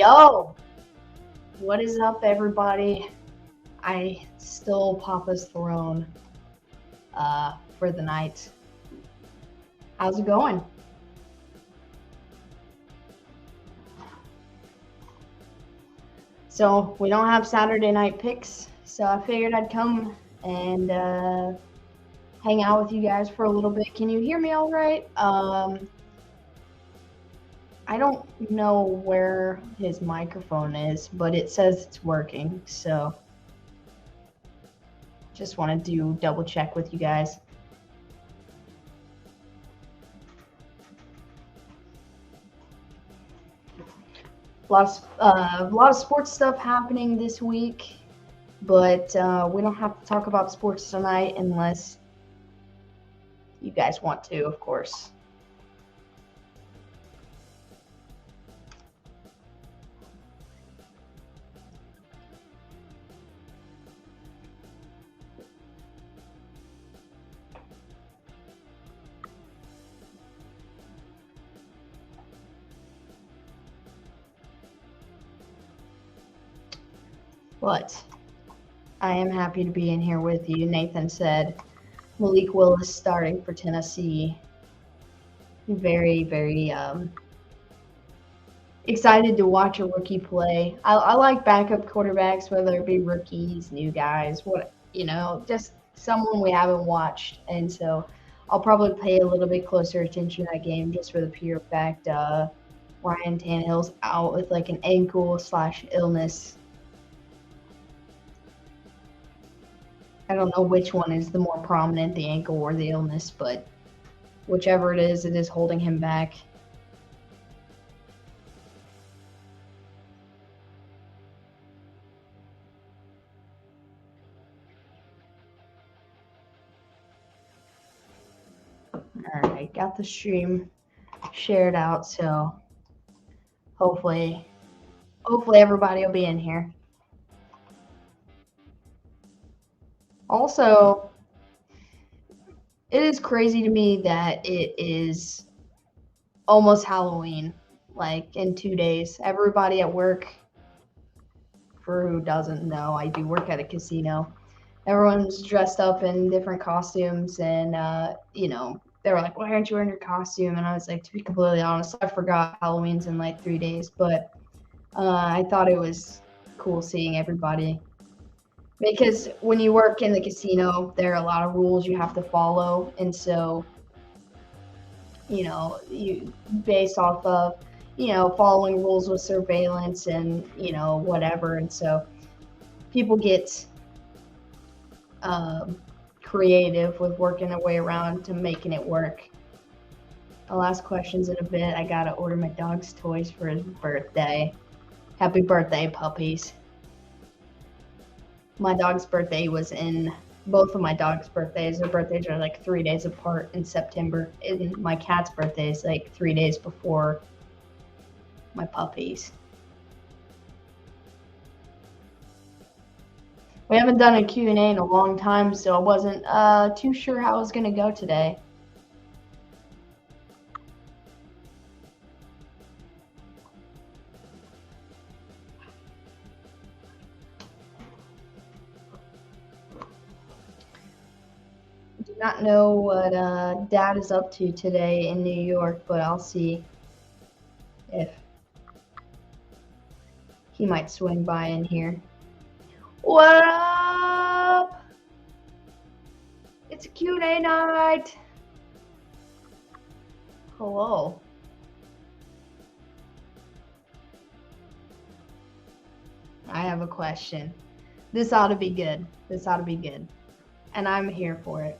Yo, what is up, everybody? I stole Papa's throne for the night. How's it going? So we don't have Saturday night picks, so I figured I'd come and hang out with you guys for a little bit. Can you hear me all right? I don't know where his microphone is, but it says it's working, so just wanted to double check with you guys. A lot of sports stuff happening this week, but we don't have to talk about sports tonight unless you guys want to, of course. But I am happy to be in here with you. Nathan said Malik Willis starting for Tennessee. Very, very excited to watch a rookie play. I like backup quarterbacks, whether it be rookies, new guys, just someone we haven't watched. And so I'll probably pay a little bit closer attention to that game just for the pure fact Ryan Tannehill's out with like an ankle/illness. I don't know which one is the more prominent, the ankle or the illness, but whichever it is holding him back. Alright, got the stream shared out, so hopefully everybody will be in here. Also, it is crazy to me that it is almost Halloween, like in 2 days. Everybody at work, for who doesn't know, I do work at a casino. Everyone's dressed up in different costumes, and they were like, "Why aren't you wearing your costume?" And I was like, to be completely honest, I forgot Halloween's in like 3 days, but I thought it was cool seeing everybody. Because when you work in the casino, there are a lot of rules you have to follow, and so, you based off of, following rules with surveillance and, whatever, and so people get creative with working their way around to making it work. I'll ask questions in a bit. I gotta order my dog's toys for his birthday. Happy birthday, puppies. My dog's birthday was in both of my dog's birthdays. Their birthdays are like 3 days apart in September. And my cat's birthday is like 3 days before my puppies. We haven't done a Q&A in a long time, so I wasn't too sure how it was going to go today. Do not know what Dad is up to today in New York, but I'll see if he might swing by in here. What up? It's a Q&A night. Hello. I have a question. This ought to be good. This ought to be good. And I'm here for it.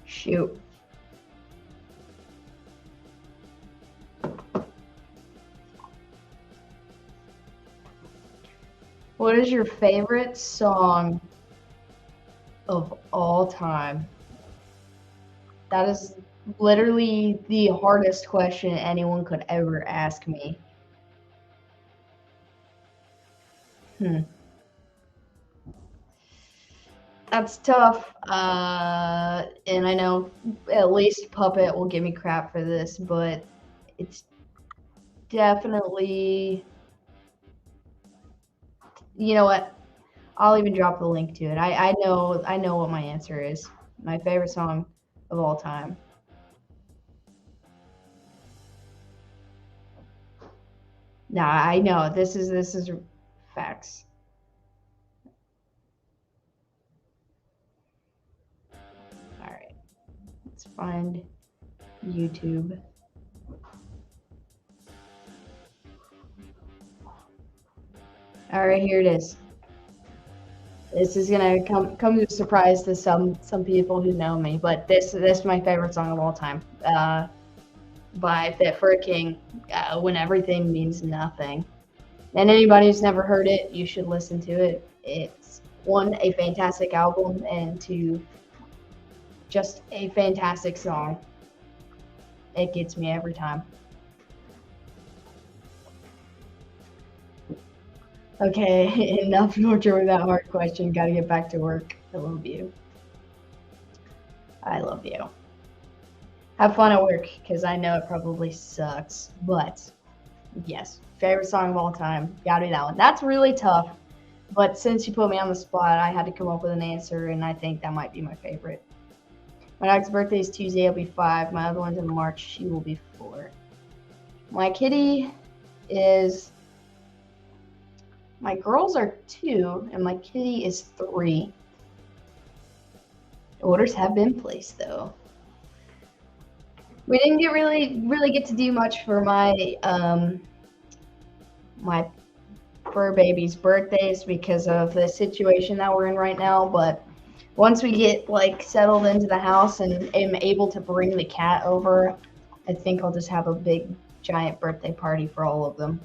Shoot. What is your favorite song of all time? That is literally the hardest question anyone could ever ask me. That's tough. And I know at least Puppet will give me crap for this, but it's definitely. You know what? I'll even drop the link to it. I know what my answer is. My favorite song of all time. Nah, I know this is facts. All right, let's find YouTube. All right, here it is. This is gonna come as a surprise to some people who know me, but this is my favorite song of all time. By Fit for a King, When Everything Means Nothing. And anybody who's never heard it, you should listen to it. It's one, a fantastic album, and two, just a fantastic song. It gets me every time. Okay, enough torture with that hard question. Gotta get back to work. I love you. I love you. Have fun at work, because I know it probably sucks. But, yes, favorite song of all time. Gotta be that one. That's really tough. But since you put me on the spot, I had to come up with an answer, and I think that might be my favorite. My dog's birthday is Tuesday. I'll be 5. My other one's in March. She will be 4. My kitty is. My girls are 2, and my kitty is 3. Orders have been placed, though. We didn't really get to do much for my fur baby's birthdays because of the situation that we're in right now, but once we get like settled into the house and am able to bring the cat over, I think I'll just have a big giant birthday party for all of them.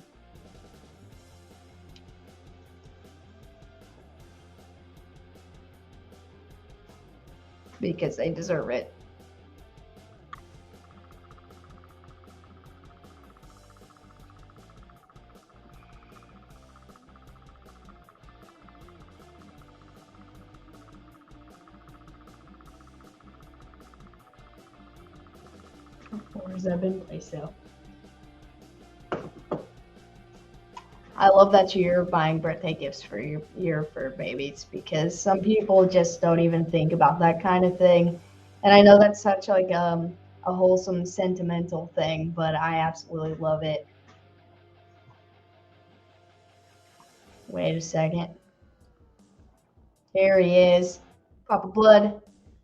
Because they deserve it. Orders have been placed, though. I love that you're buying birthday gifts for your fur babies because some people just don't even think about that kind of thing. And I know that's such like a wholesome, sentimental thing, but I absolutely love it. Wait a second. Here he is, Papa Blood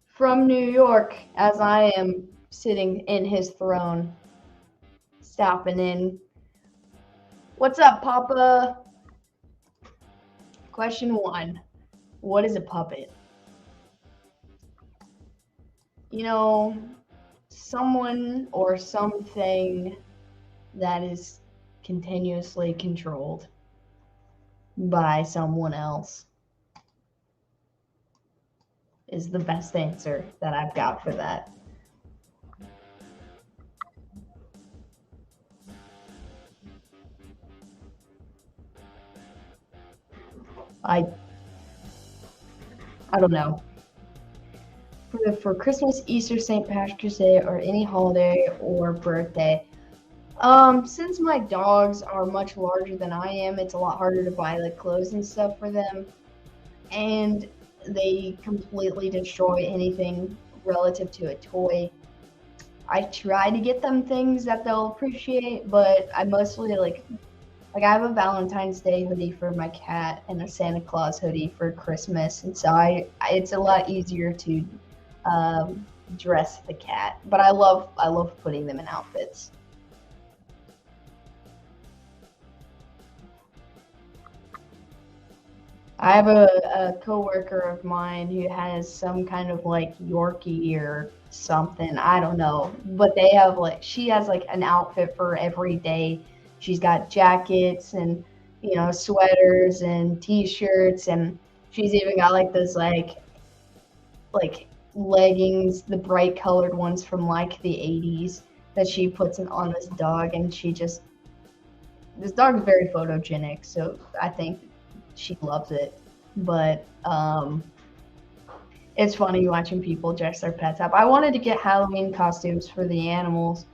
from New York, as I am sitting in his throne, stopping in. What's up, Papa? Question 1. What is a puppet? You know, someone or something that is continuously controlled by someone else is the best answer that I've got for that. I don't know. For Christmas, Easter, St. Patrick's Day, or any holiday or birthday. Since my dogs are much larger than I am, it's a lot harder to buy like clothes and stuff for them, and they completely destroy anything relative to a toy. I try to get them things that they'll appreciate, but I mostly like I have a Valentine's Day hoodie for my cat and a Santa Claus hoodie for Christmas, and so it's a lot easier to dress the cat. But I love putting them in outfits. I have a coworker of mine who has some kind of like Yorkie or something. I don't know, but they have like she has like an outfit for every day. She's got jackets and sweaters and t-shirts, and she's even got like those like leggings, the bright colored ones from like the 80s that she puts on this dog, and this dog is very photogenic, so I think she loves it. But it's funny watching people dress their pets up. I wanted to get Halloween costumes for the animals,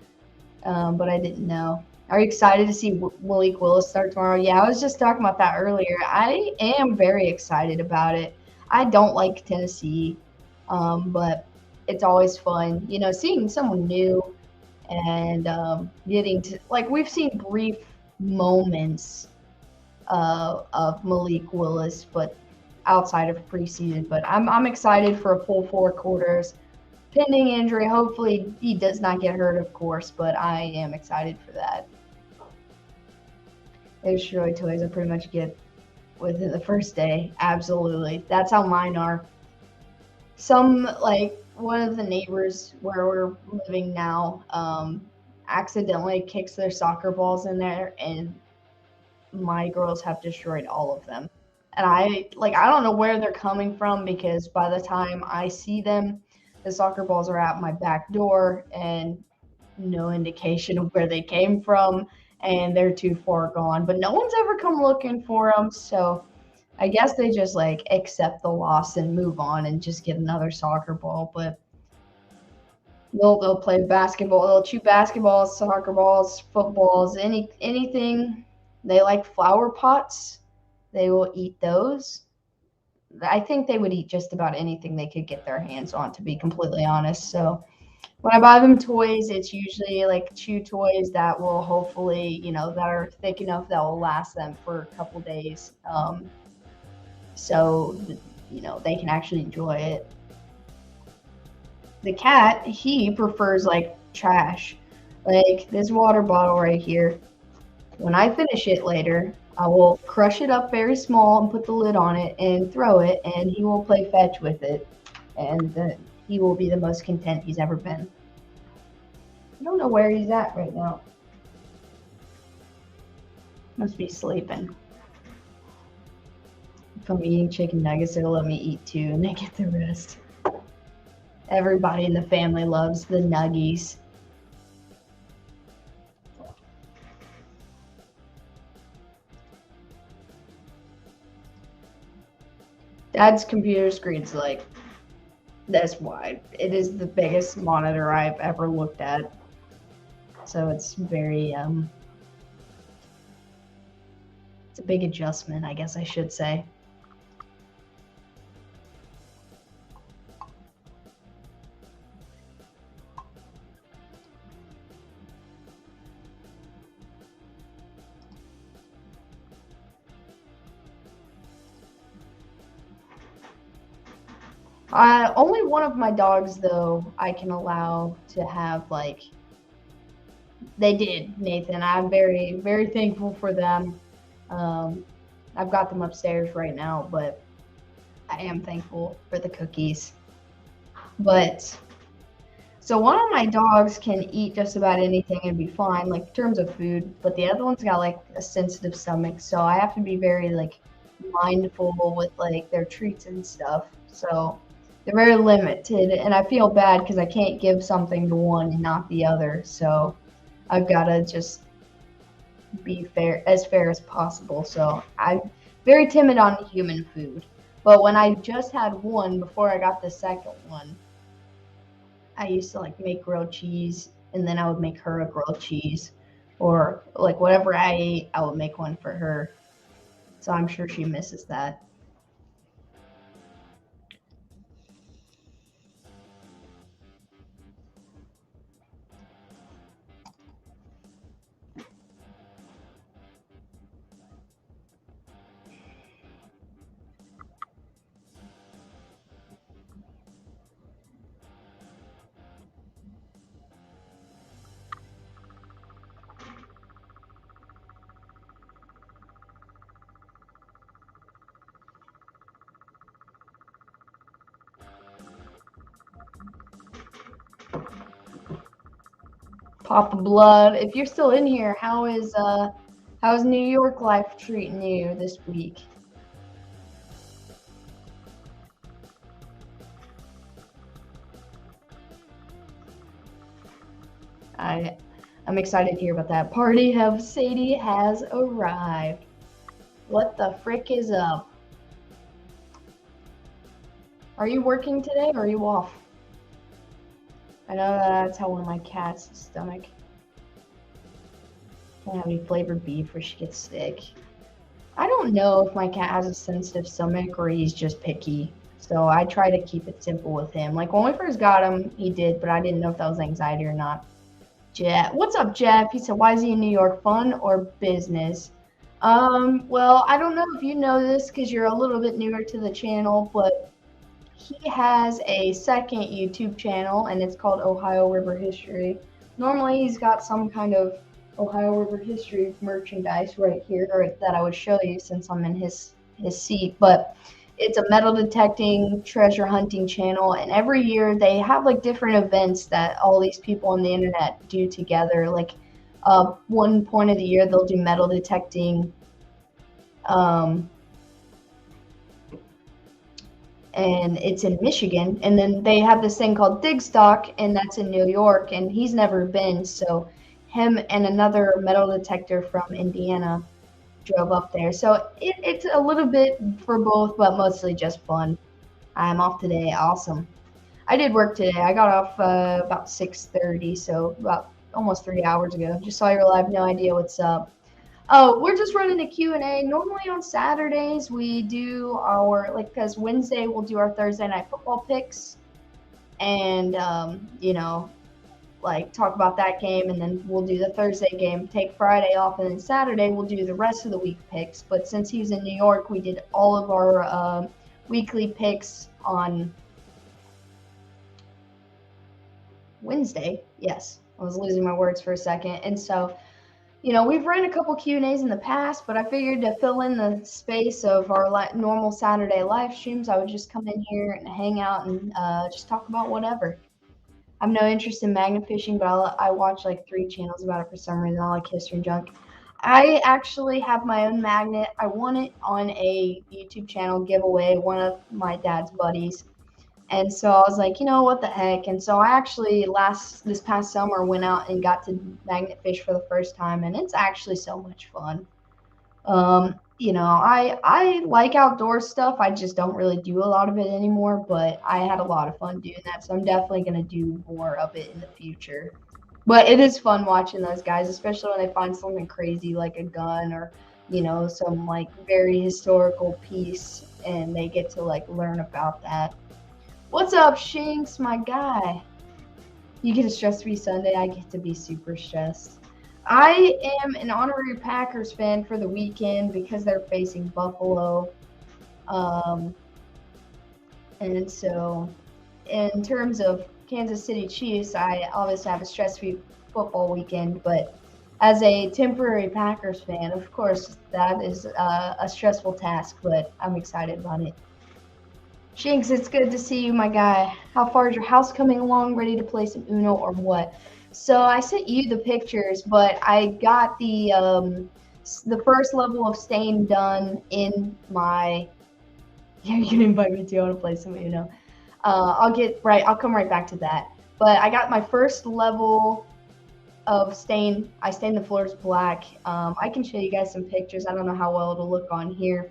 but I didn't know. Are you excited to see Malik Willis start tomorrow? Yeah, I was just talking about that earlier. I am very excited about it. I don't like Tennessee, but it's always fun, seeing someone new and getting to like we've seen brief moments of Malik Willis, but outside of preseason. But I'm excited for a full 4 quarters. Pending injury, hopefully he does not get hurt, of course, but I am excited for that. Those Troy toys I pretty much get within the first day. Absolutely. That's how mine are. Some, like, one of the neighbors where we're living now accidentally kicks their soccer balls in there, and my girls have destroyed all of them. And I don't know where they're coming from, because by the time I see them, the soccer balls are at my back door and no indication of where they came from, and they're too far gone. But no one's ever come looking for them, so I guess they just like accept the loss and move on and just get another soccer ball. But they'll play basketball, they'll chew basketballs, soccer balls, footballs, anything. They like flower pots. They will eat those. I think they would eat just about anything they could get their hands on, to be completely honest. So when I buy them toys, it's usually like chew toys that will hopefully, that are thick enough that will last them for a couple days. So, they can actually enjoy it. The cat, he prefers like trash. Like this water bottle right here. When I finish it later, I will crush it up very small and put the lid on it and throw it, and he will play fetch with it. And he will be the most content he's ever been. I don't know where he's at right now. Must be sleeping. If I'm eating chicken nuggets, it'll let me eat 2 and they get the rest. Everybody in the family loves the nuggies. Dad's computer screen's like this wide. It is the biggest monitor I've ever looked at. So it's very it's a big adjustment, I guess I should say. Only one of my dogs, though, I can allow to have, like, they did, Nathan. I'm very, very thankful for them. I've got them upstairs right now, but I am thankful for the cookies. But, so one of my dogs can eat just about anything and be fine, like, in terms of food, but the other one's got, like, a sensitive stomach, so I have to be very, like, mindful with, like, their treats and stuff. So they're very limited, and I feel bad because I can't give something to one and not the other. So I've got to just be fair as possible. So I'm very timid on human food. But when I just had one before I got the second one, I used to like make grilled cheese, and then I would make her a grilled cheese, or like whatever I ate, I would make one for her. So I'm sure she misses that. Papa Blood, if you're still in here, how's New York life treating you this week? I'm excited to hear about that. Party of Sadie has arrived. What the frick is up? Are you working today or are you off? I know that's how one of my cats' stomach. Can't have any flavored beef or she gets sick. I don't know if my cat has a sensitive stomach or he's just picky. So I try to keep it simple with him. Like when we first got him, he did, but I didn't know if that was anxiety or not. Jeff, what's up, Jeff? He said, "Why is he in New York? Fun or business?" Well, I don't know if you know this because you're a little bit newer to the channel, but he has a second YouTube channel and it's called Ohio River History. Normally, he's got some kind of Ohio River History merchandise right here or that I would show you since I'm in his seat, but it's a metal detecting treasure hunting channel, and every year they have like different events that all these people on the internet do together. Like one point of the year they'll do metal detecting, and it's in Michigan, and then they have this thing called Digstock, and that's in New York, and he's never been, so him and another metal detector from Indiana drove up there. So it's a little bit for both, but mostly just fun. I'm off today. Awesome. I did work today. I got off about 6:30, so about almost 3 hours ago. Just saw your live. No idea what's up. Oh, we're just running a Q&A. Normally on Saturdays we do our because Wednesday we'll do our Thursday night football picks, and you know, like talk about that game, and then we'll do the Thursday game, take Friday off, and then Saturday we'll do the rest of the week picks. But since he's in New York, we did all of our weekly picks on Wednesday. Yes, I was losing my words for a second. And so, you know, we've ran a couple Q&As in the past, but I figured to fill in the space of our normal Saturday live streams, I would just come in here and hang out and just talk about whatever. I have no interest in magnet fishing, but I watch like 3 channels about it for some reason. I like history and junk. I actually have my own magnet. I won it on a YouTube channel giveaway, one of my dad's buddies. And so I was like, you know, what the heck? And so I actually this past summer went out and got to magnet fish for the first time, and it's actually so much fun. You know, I like outdoor stuff. I just don't really do a lot of it anymore, but I had a lot of fun doing that, so I'm definitely going to do more of it in the future. But it is fun watching those guys, especially when they find something crazy like a gun or, you know, some like very historical piece, and they get to like learn about that. What's up, Shinx, my guy? You get a stress-free Sunday. I get to be super stressed. I am an honorary Packers fan for the weekend because they're facing Buffalo. And so in terms of Kansas City Chiefs, I obviously have a stress-free football weekend, but as a temporary Packers fan, of course, that is a stressful task, but I'm excited about it. Shinx, it's good to see you, my guy. How far is your house coming along? Ready to play some Uno or what? So I sent you the pictures, but I got the first level of stain done in my. Yeah, you can invite me to. I want to play some Uno. I'll come right back to that. But I got my first level of stain. I stained the floors black. I can show you guys some pictures. I don't know how well it'll look on here,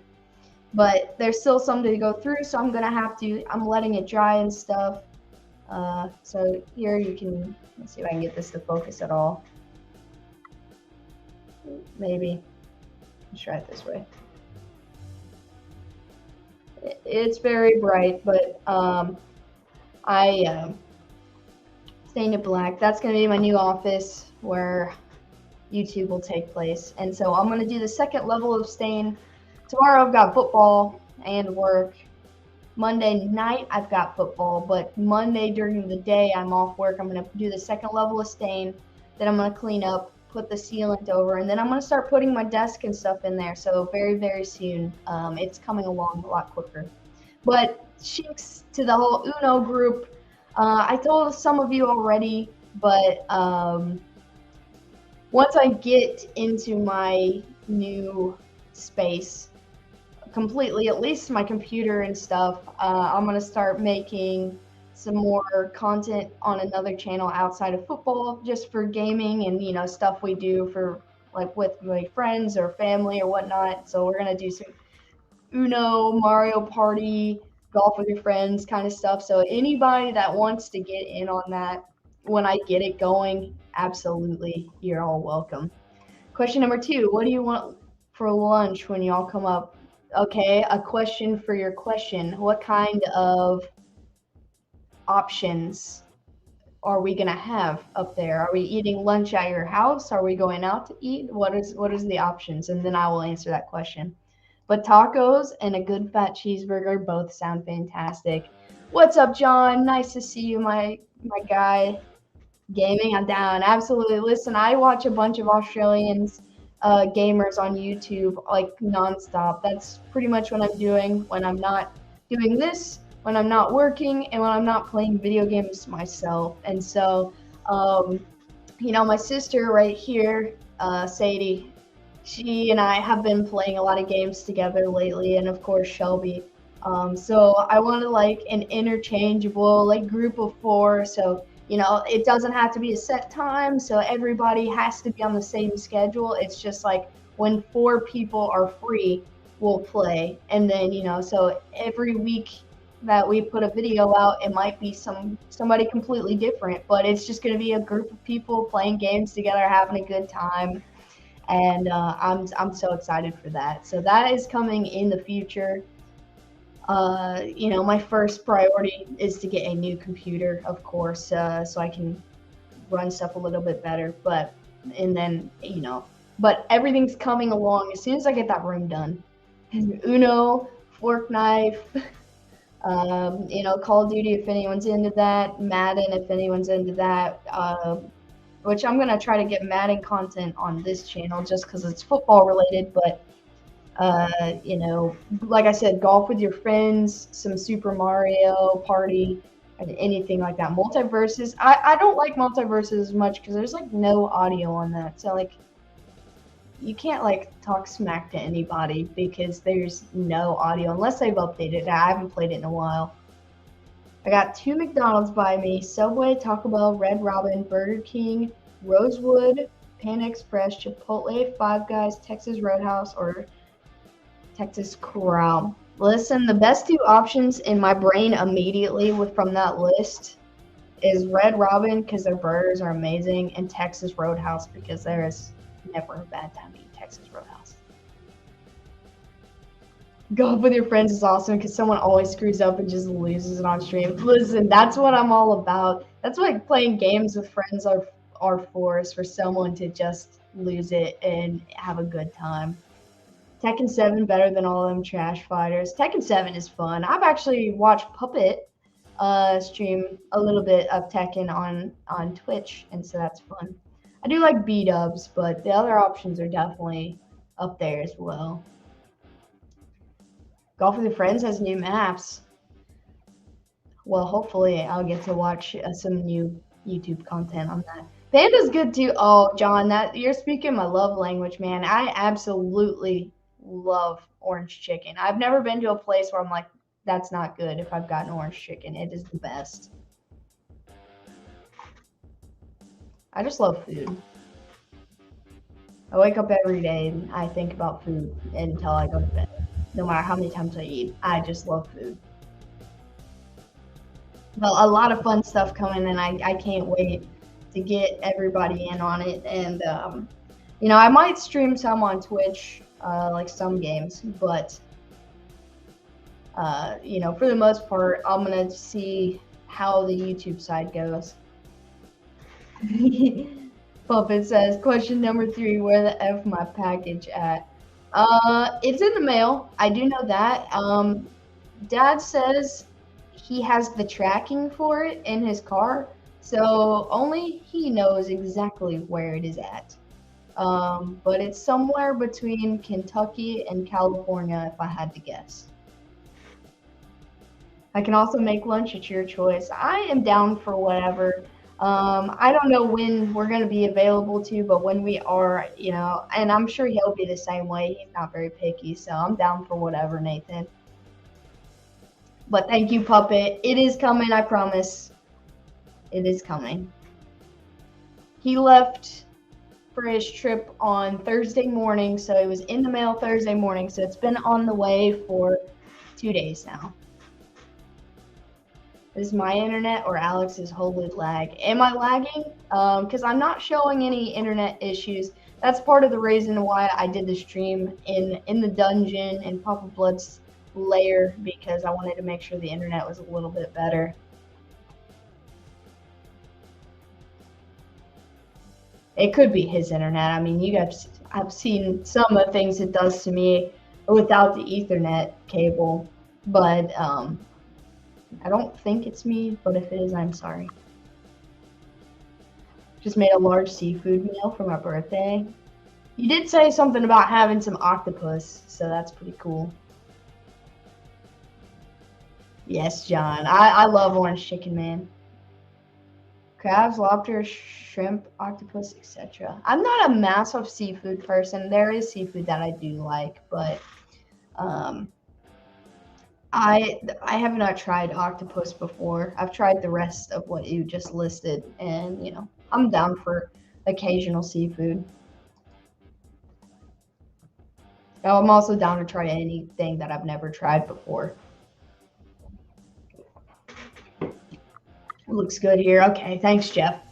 but there's still some to go through, so I'm letting it dry and stuff. So here you can, let's see if I can get this to focus at all. Maybe. Let's try it this way. It's very bright, but I stained it black. That's going to be my new office where YouTube will take place. And so I'm going to do the second level of stain. Tomorrow I've got football and work. Monday night I've got football, but Monday during the day I'm off work. I'm going to do the second level of stain, then I'm going to clean up, put the sealant over, and then I'm going to start putting my desk and stuff in there. So very, very soon. It's coming along a lot quicker. But Shinx, to the whole Uno group, I told some of you already, but once I get into my new space completely, at least my computer and stuff, I'm going to start making some more content on another channel outside of football, just for gaming and, you know, stuff we do for like with my friends or family or whatnot. So we're gonna do some Uno, Mario Party, golf with your friends kind of stuff. So anybody that wants to get in on that when I get it going, absolutely, you're all welcome. Question number 2, what do you want for lunch when y'all come up? Okay, a question for your question. What kind of options are we gonna have up there? Are we eating lunch at your house? Are we going out to eat? What is the options? And then I will answer that question. But tacos and a good fat cheeseburger both sound fantastic. What's up, John? Nice to see you, my guy. Gaming, I'm down. Absolutely. Listen, I watch a bunch of Australians gamers on YouTube like nonstop. That's pretty much what I'm doing when I'm not doing this, when I'm not working, and when I'm not playing video games myself. And so, you know, my sister right here, Sadie, she and I have been playing a lot of games together lately, and of course Shelby. So I wanted like an interchangeable like group of 4. So you know, it doesn't have to be a set time, so everybody has to be on the same schedule. It's just like when 4 people are free, we'll play, and then you know, so every week that we put a video out, it might be somebody completely different, but it's just going to be a group of people playing games together, having a good time, and I'm so excited for that. So that is coming in the future. You know, my first priority is to get a new computer, of course, so I can run stuff a little bit better. And then, you know, but everything's coming along as soon as I get that room done. Uno, fork knife, you know, Call of Duty if anyone's into that, Madden if anyone's into that, which I'm going to try to get Madden content on this channel just because it's football related, but you know, like I said, golf with your friends, some Super Mario Party, and anything like that. Multiverses, I don't like multiverses as much because there's like no audio on that. So like, you can't like talk smack to anybody because there's no audio unless they've updated it. I haven't played it in a while. I got 2 McDonald's by me: Subway, Taco Bell, Red Robin, Burger King, Rosewood, Panda Express, Chipotle, Five Guys, Texas Roadhouse, or Texas Corral. Listen, the best 2 options in my brain immediately from that list is Red Robin because their burgers are amazing, and Texas Roadhouse because there is never a bad time to eat Texas Roadhouse. Golf with your friends is awesome because someone always screws up and just loses it on stream. Listen, that's what I'm all about. That's what playing games with friends are for, is for someone to just lose it and have a good time. Tekken 7 better than all of them trash fighters. Tekken 7 is fun. I've actually watched Puppet stream a little bit of Tekken on Twitch, and so that's fun. I do like B-dubs, but the other options are definitely up there as well. Golf with Your Friends has new maps. Well, hopefully I'll get to watch some new YouTube content on that. Panda's good too. Oh, John, that you're speaking my love language, man. I absolutely love orange chicken. I've never been to a place where I'm like, that's not good if I've gotten orange chicken. It is the best. I just love food. I wake up every day and I think about food until I go to bed. No matter how many times I eat, I just love food. Well, a lot of fun stuff coming, and I can't wait to get everybody in on it. And, you know, I might stream some on Twitch, like some games, but, you know, for the most part, I'm going to see how the YouTube side goes. Puppet says, question number 3, where the F my package at? It's in the mail. I do know that. Dad says he has the tracking for it in his car, so only he knows exactly where it is at. But it's somewhere between Kentucky and California, if I had to guess. I can also make lunch at your choice. I am down for whatever. I don't know when we're going to be available to, but when we are, you know, and I'm sure he'll be the same way. He's not very picky, so I'm down for whatever, Nathan. But thank you, Puppet. It is coming, I promise. It is coming. He left for his trip on Thursday morning, so it was in the mail Thursday morning, so it's been on the way for 2 days now. Is my internet or Alex's holy lag? Am I lagging? Because I'm not showing any internet issues. That's part of the reason why I did the stream in the dungeon in Papa Blood's lair, because I wanted to make sure the internet was a little bit better. It could be his internet. I mean, you guys, I've seen some of the things it does to me without the Ethernet cable, but I don't think it's me, but if it is, I'm sorry. Just made a large seafood meal for my birthday. You did say something about having some octopus, so that's pretty cool. Yes, John. I love orange chicken, man. Crabs, lobster, shrimp, octopus, etc. I'm not a massive seafood person. There is seafood that I do like, but I have not tried octopus before. I've tried the rest of what you just listed, and you know, I'm down for occasional seafood. Oh, I'm also down to try anything that I've never tried before. It looks good here. Okay, thanks, Jeff.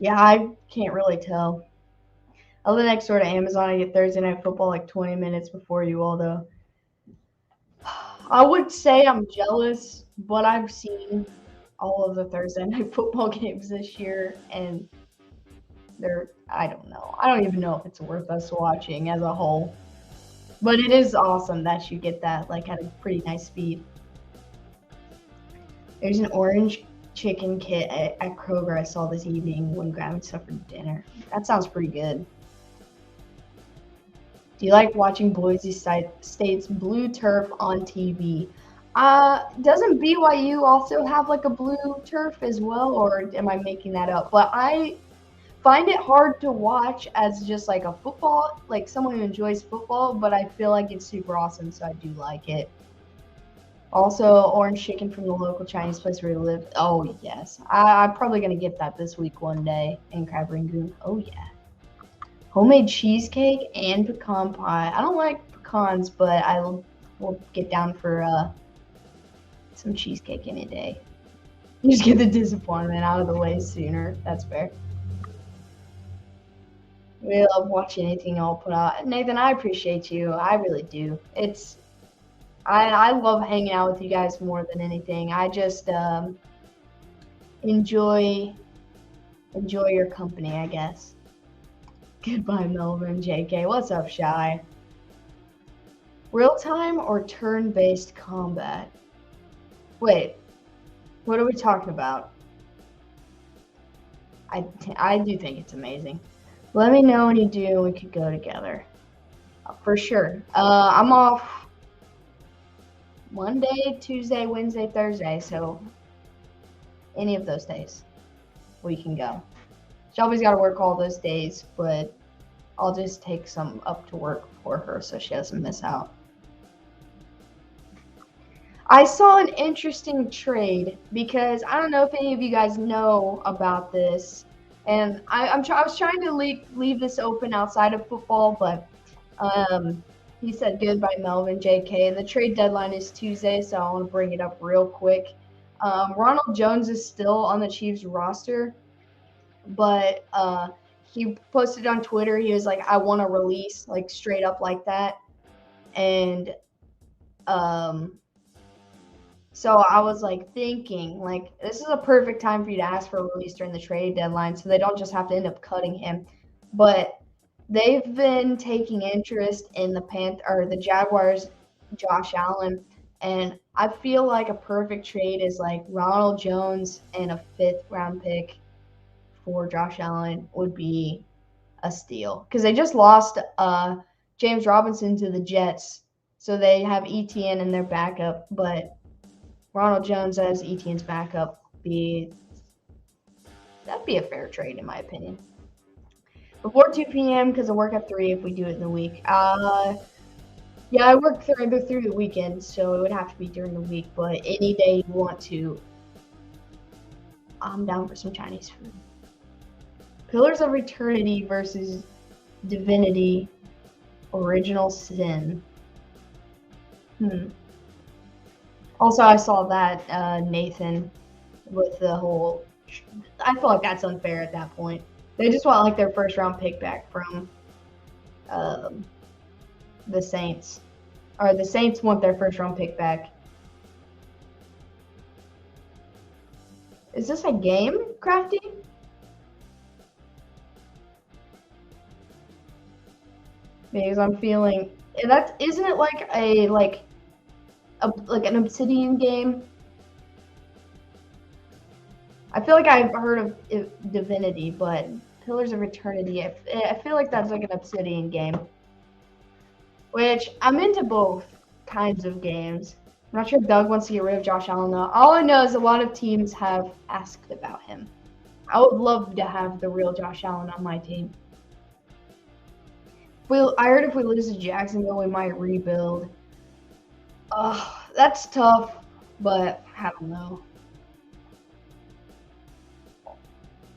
Yeah, I can't really tell. I live next door to Amazon. I get Thursday Night Football like 20 minutes before you all, though. I would say I'm jealous, but I've seen all of the Thursday Night Football games this year, and I don't know. I don't even know if it's worth us watching as a whole. But it is awesome that you get that like at a pretty nice speed. There's an orange chicken kit at Kroger I saw this evening when grabbing stuff for dinner. That sounds pretty good. Do you like watching Boise State's blue turf on TV? Doesn't BYU also have like a blue turf as well, or am I making that up? But I find it hard to watch as just like a football, like someone who enjoys football, but I feel like it's super awesome, so I do like it. Also, orange chicken from the local Chinese place where we live. Oh, yes. I'm probably going to get that this week one day in Crab Rangoon. Oh, yeah. Homemade cheesecake and pecan pie. I don't like pecans, but I will get down for some cheesecake any day. Just get the disappointment out of the way sooner. That's fair. We love watching anything y'all put out. Nathan, I appreciate you. I really do. I love hanging out with you guys more than anything. I just enjoy your company, I guess. Goodbye, Melvin. JK, what's up, Shy? Real time or turn-based combat? Wait, what are we talking about? I do think it's amazing. Let me know when you do. We could go together. For sure. I'm off Monday, Tuesday, Wednesday, Thursday, so any of those days we can go. Shelby's got to work all those days, but I'll just take some up to work for her so she doesn't miss out. I saw an interesting trade because I don't know if any of you guys know about this, and I was trying to leave this open outside of football, but he said goodbye, Melvin, JK, and the trade deadline is Tuesday, so I want to bring it up real quick. Ronald Jones is still on the Chiefs roster, but he posted on Twitter, he was like, I want to release, like straight up like that. And so I was like thinking, like, this is a perfect time for you to ask for a release during the trade deadline so they don't just have to end up cutting him. But they've been taking interest in the Jaguars, Josh Allen, and I feel like a perfect trade is like Ronald Jones and a 5th round pick for Josh Allen would be a steal because they just lost James Robinson to the Jets, so they have ETN in their backup, but Ronald Jones as ETN's backup that'd be a fair trade in my opinion. Before 2 p.m. because I work at 3 if we do it in the week. Yeah, I work through the weekend, so it would have to be during the week. But any day you want to, I'm down for some Chinese food. Pillars of Eternity versus Divinity, Original Sin. Hmm. Also, I saw that Nathan with the whole. I feel like that's unfair at that point. They just want like their first round pick back from um, the Saints, or the Saints want their first round pick back. Is this a game, Crafty? Because I'm feeling that isn't it like like an Obsidian game? I feel like I've heard of Divinity, but Pillars of Eternity, I feel like that's like an Obsidian game. Which I'm into both kinds of games. I'm not sure if Doug wants to get rid of Josh Allen though. All I know is a lot of teams have asked about him. I would love to have the real Josh Allen on my team. I heard if we lose to Jacksonville, we might rebuild. That's tough, but I don't know.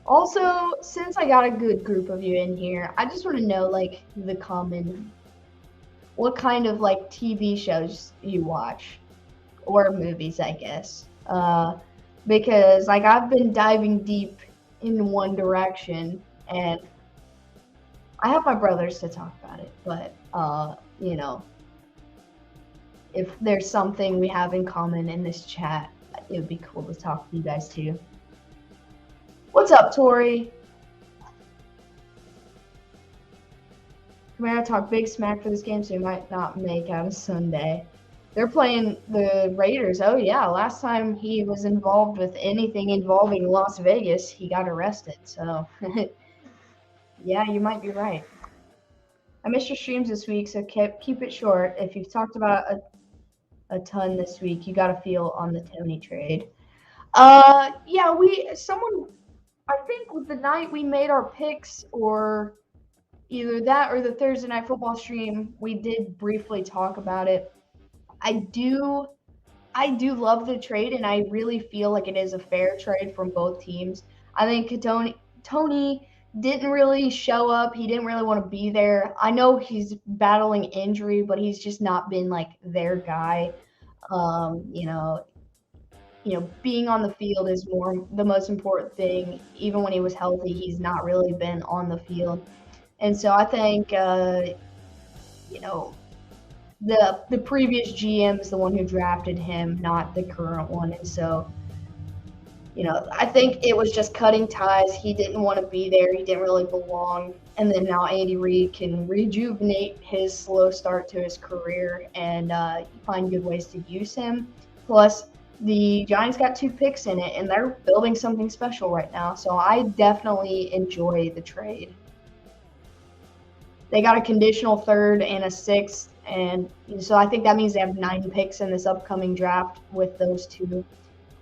Also, since I got a good group of you in here, I just want to know like what kind of like TV shows you watch or movies, I guess. Because like I've been diving deep in one direction, and I have my brothers to talk about it, but if there's something we have in common in this chat, it would be cool to talk to you guys too. What's up, Tori? Kamara talk big smack for this game, so he might not make out a Sunday. They're playing the Raiders. Oh yeah, last time he was involved with anything involving Las Vegas, he got arrested. So yeah, you might be right. I missed your streams this week, so keep it short. If you've talked about a ton this week, you got to feel on the Tony trade. Yeah, I think with the night we made our picks, or either that or the Thursday night football stream, we did briefly talk about it. I do love the trade, and I really feel like it is a fair trade from both teams. I think Tony didn't really show up. He didn't really want to be there. I know he's battling injury, but he's just not been like their guy. Um, you know, being on the field is more the most important thing. Even when he was healthy, he's not really been on the field. And so I think you know, the previous GM is the one who drafted him, not the current one. And so, I think it was just cutting ties. He didn't want to be there. He didn't really belong. And then now Andy Reid can rejuvenate his slow start to his career and find good ways to use him. Plus, the Giants got 2 picks in it, and they're building something special right now. So I definitely enjoy the trade. They got a conditional 3rd and a 6th, and so I think that means they have 9 picks in this upcoming draft with those 2.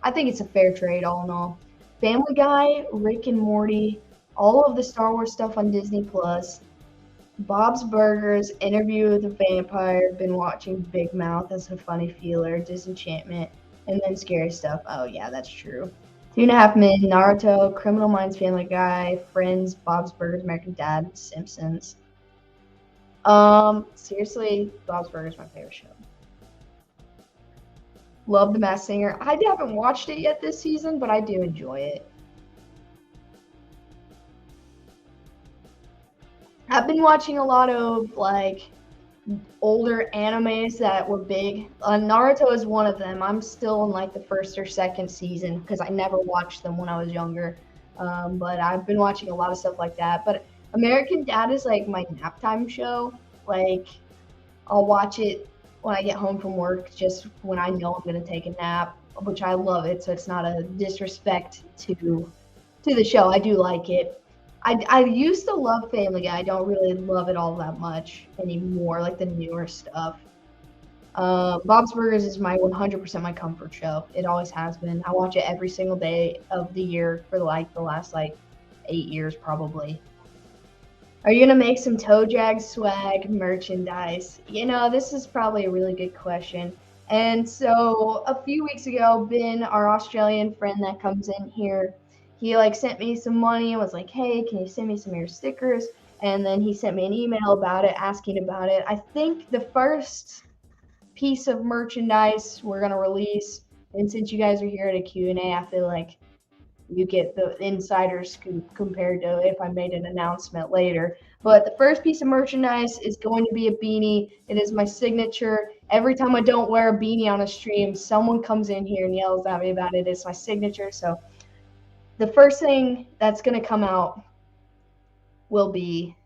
I think it's a fair trade all in all. Family Guy, Rick and Morty, all of the Star Wars stuff on Disney Plus, Bob's Burgers, Interview with the Vampire, been watching Big Mouth as a funny feeler, Disenchantment, and then scary stuff. Oh yeah, that's true. 2.5 Men, Naruto, Criminal Minds, Family Guy, Friends, Bob's Burgers, American Dad, Simpsons. Seriously, Bob's Burgers is my favorite show. Love The Masked Singer. I haven't watched it yet this season, but I do enjoy it. I've been watching a lot of like older animes that were big. Naruto is one of them. I'm still in like the 1st or 2nd season because I never watched them when I was younger. But I've been watching a lot of stuff like that. But American Dad is like my nap time show. Like I'll watch it when I get home from work, just when I know I'm gonna take a nap, which I love it. So it's not a disrespect to the show. I do like it. I used to love Family Guy. I don't really love it all that much anymore, like the newer stuff. Bob's Burgers is my 100% my comfort show. It always has been. I watch it every single day of the year for like the last like 8 years probably. Are you gonna make some Toe Jag swag merchandise? You know, this is probably a really good question. And so a few weeks ago, Ben, our Australian friend that comes in here, he like sent me some money and was like, "Hey, can you send me some of your stickers?" And then he sent me an email about it, asking about it. I think the first piece of merchandise we're gonna release, and since you guys are here at a Q&A, I feel like you get the insider scoop compared to if I made an announcement later. But the first piece of merchandise is going to be a beanie. It is my signature. Every time I don't wear a beanie on a stream, someone comes in here and yells at me about it. It's my signature. So the first thing that's going to come out will be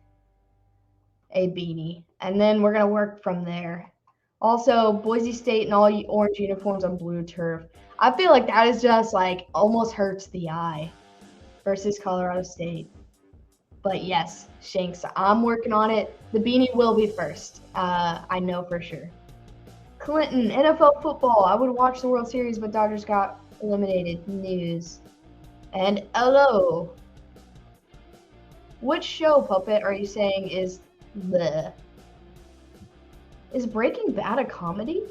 a beanie. And then we're going to work from there. Also, Boise State and all orange uniforms on blue turf. I feel like that is just like almost hurts the eye versus Colorado State. But yes, Shanks, I'm working on it. The beanie will be first. I know for sure. Clinton, NFL football. I would watch the World Series, but Dodgers got eliminated. News. And hello. Which show, Puppet, are you saying is the? Is Breaking Bad a comedy?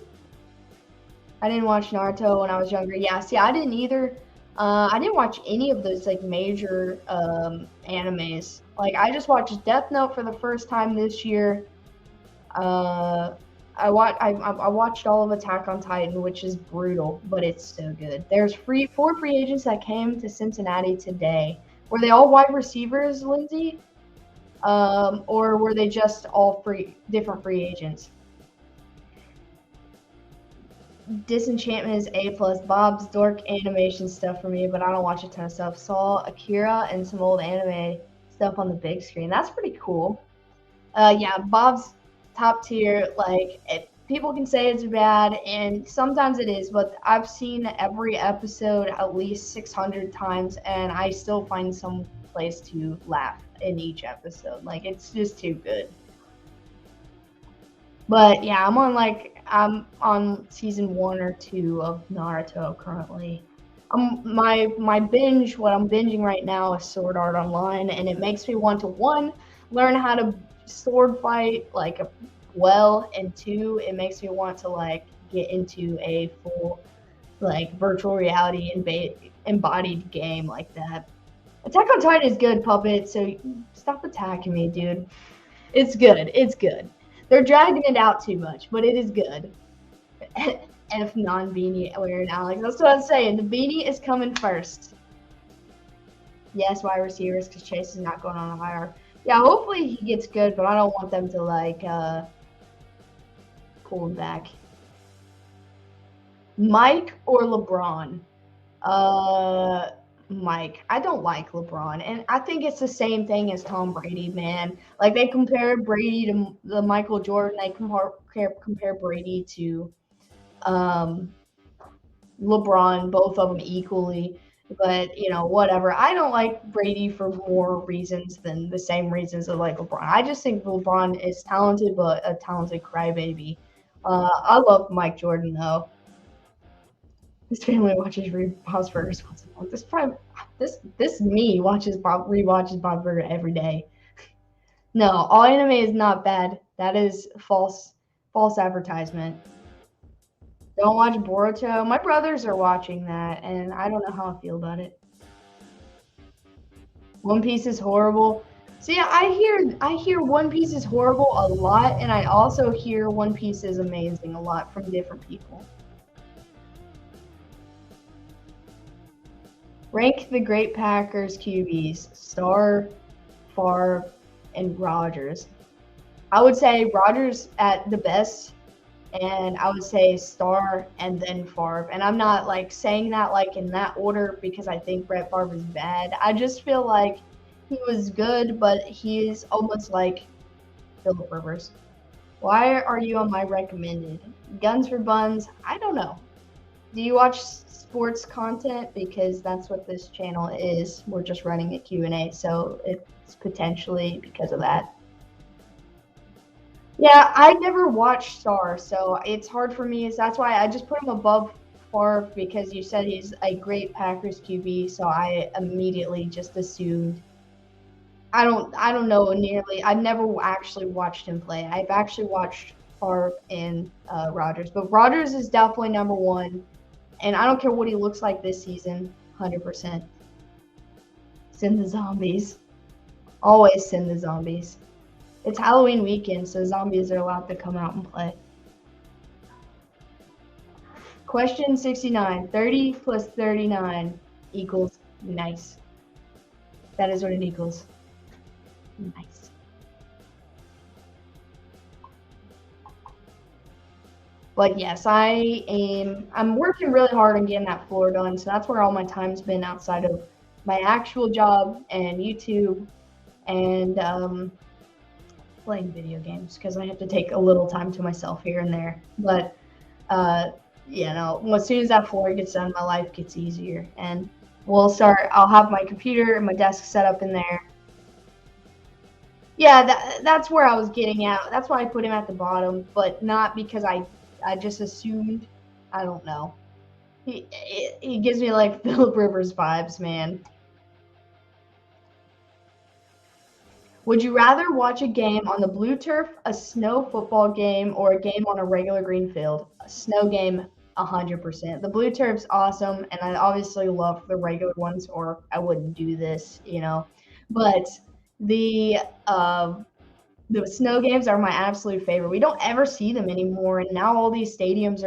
I didn't watch Naruto when I was younger. Yeah, see, I didn't either. I didn't watch any of those like major animes. Like I just watched Death Note for the first time this year. I watched all of Attack on Titan, which is brutal, but it's so good. There's four free agents that came to Cincinnati today. Were they all wide receivers, Lindsay? Or were they just all different free agents? Disenchantment is A plus. Bob's dork animation stuff for me, but I don't watch a ton of stuff. Saw Akira and some old anime stuff on the big screen. That's pretty cool. Yeah, Bob's top tier. Like people can say it's bad, and sometimes it is, but I've seen every episode at least 600 times, and I still find some place to laugh in each episode. Like it's just too good. But yeah, I'm on season 1 or 2 of Naruto currently. My binge, what I'm binging right now is Sword Art Online, and it makes me want to learn how to sword fight like well, and 2, it makes me want to like get into a full like virtual reality embodied game like that. Attack on Titan is good, Puppet. So stop attacking me, dude. It's good. It's good. They're dragging it out too much, but it is good. F non-beanie wearing Alex. That's what I'm saying. The beanie is coming first. Yes, wide receivers, because Chase is not going on a IR. Yeah, hopefully he gets good, but I don't want them to like pull him back. Mike or LeBron? Mike. I don't like LeBron, and I think it's the same thing as Tom Brady, man. Like they compare Brady to the Michael Jordan, they compare Brady to LeBron, both of them equally. But you know, whatever. I don't like Brady for more reasons than the same reasons I like LeBron. I just think LeBron is talented, but a talented crybaby. I love Mike Jordan though. His family watches Bob's Burgers once a month. This me rewatches Bob's Burger every day. No, all anime is not bad. That is false advertisement. Don't watch Boruto. My brothers are watching that, and I don't know how I feel about it. One Piece is horrible. See, I hear One Piece is horrible a lot, and I also hear One Piece is amazing a lot from different people. Rank the great Packers QBs: Starr, Favre, and Rodgers. I would say Rodgers at the best, and I would say Starr and then Favre. And I'm not like saying that like in that order because I think Brett Favre is bad. I just feel like he was good, but he is almost like Philip Rivers. Why are you on my recommended? Guns for Buns? I don't know. Do you watch sports content? Because that's what this channel is. We're just running a Q&A, so it's potentially because of that. Yeah, I never watched Star, so it's hard for me. That's why I just put him above Favre because you said he's a great Packers QB, so I immediately just assumed I don't know nearly. I've never actually watched him play. I've actually watched Favre and Rodgers, but Rodgers is definitely number one. And I don't care what he looks like this season. 100%. Send the zombies. Always send the zombies. It's Halloween weekend, so zombies are allowed to come out and play. Question 69. 30 plus 39 equals nice. That is what it equals. Nice. But yes, I'm working really hard on getting that floor done. So that's where all my time's been outside of my actual job and YouTube and playing video games because I have to take a little time to myself here and there. But as soon as that floor gets done, my life gets easier. And I'll have my computer and my desk set up in there. Yeah, that's where I was getting at. That's why I put him at the bottom, but not because I just assumed. I don't know. He gives me like Philip Rivers vibes, man. Would you rather watch a game on the blue turf, a snow football game, or a game on a regular green field? A snow game, 100%. The blue turf's awesome, and I obviously love the regular ones, or I wouldn't do this, you know. But the uh, the snow games are my absolute favorite. We don't ever see them anymore, and now all these stadiums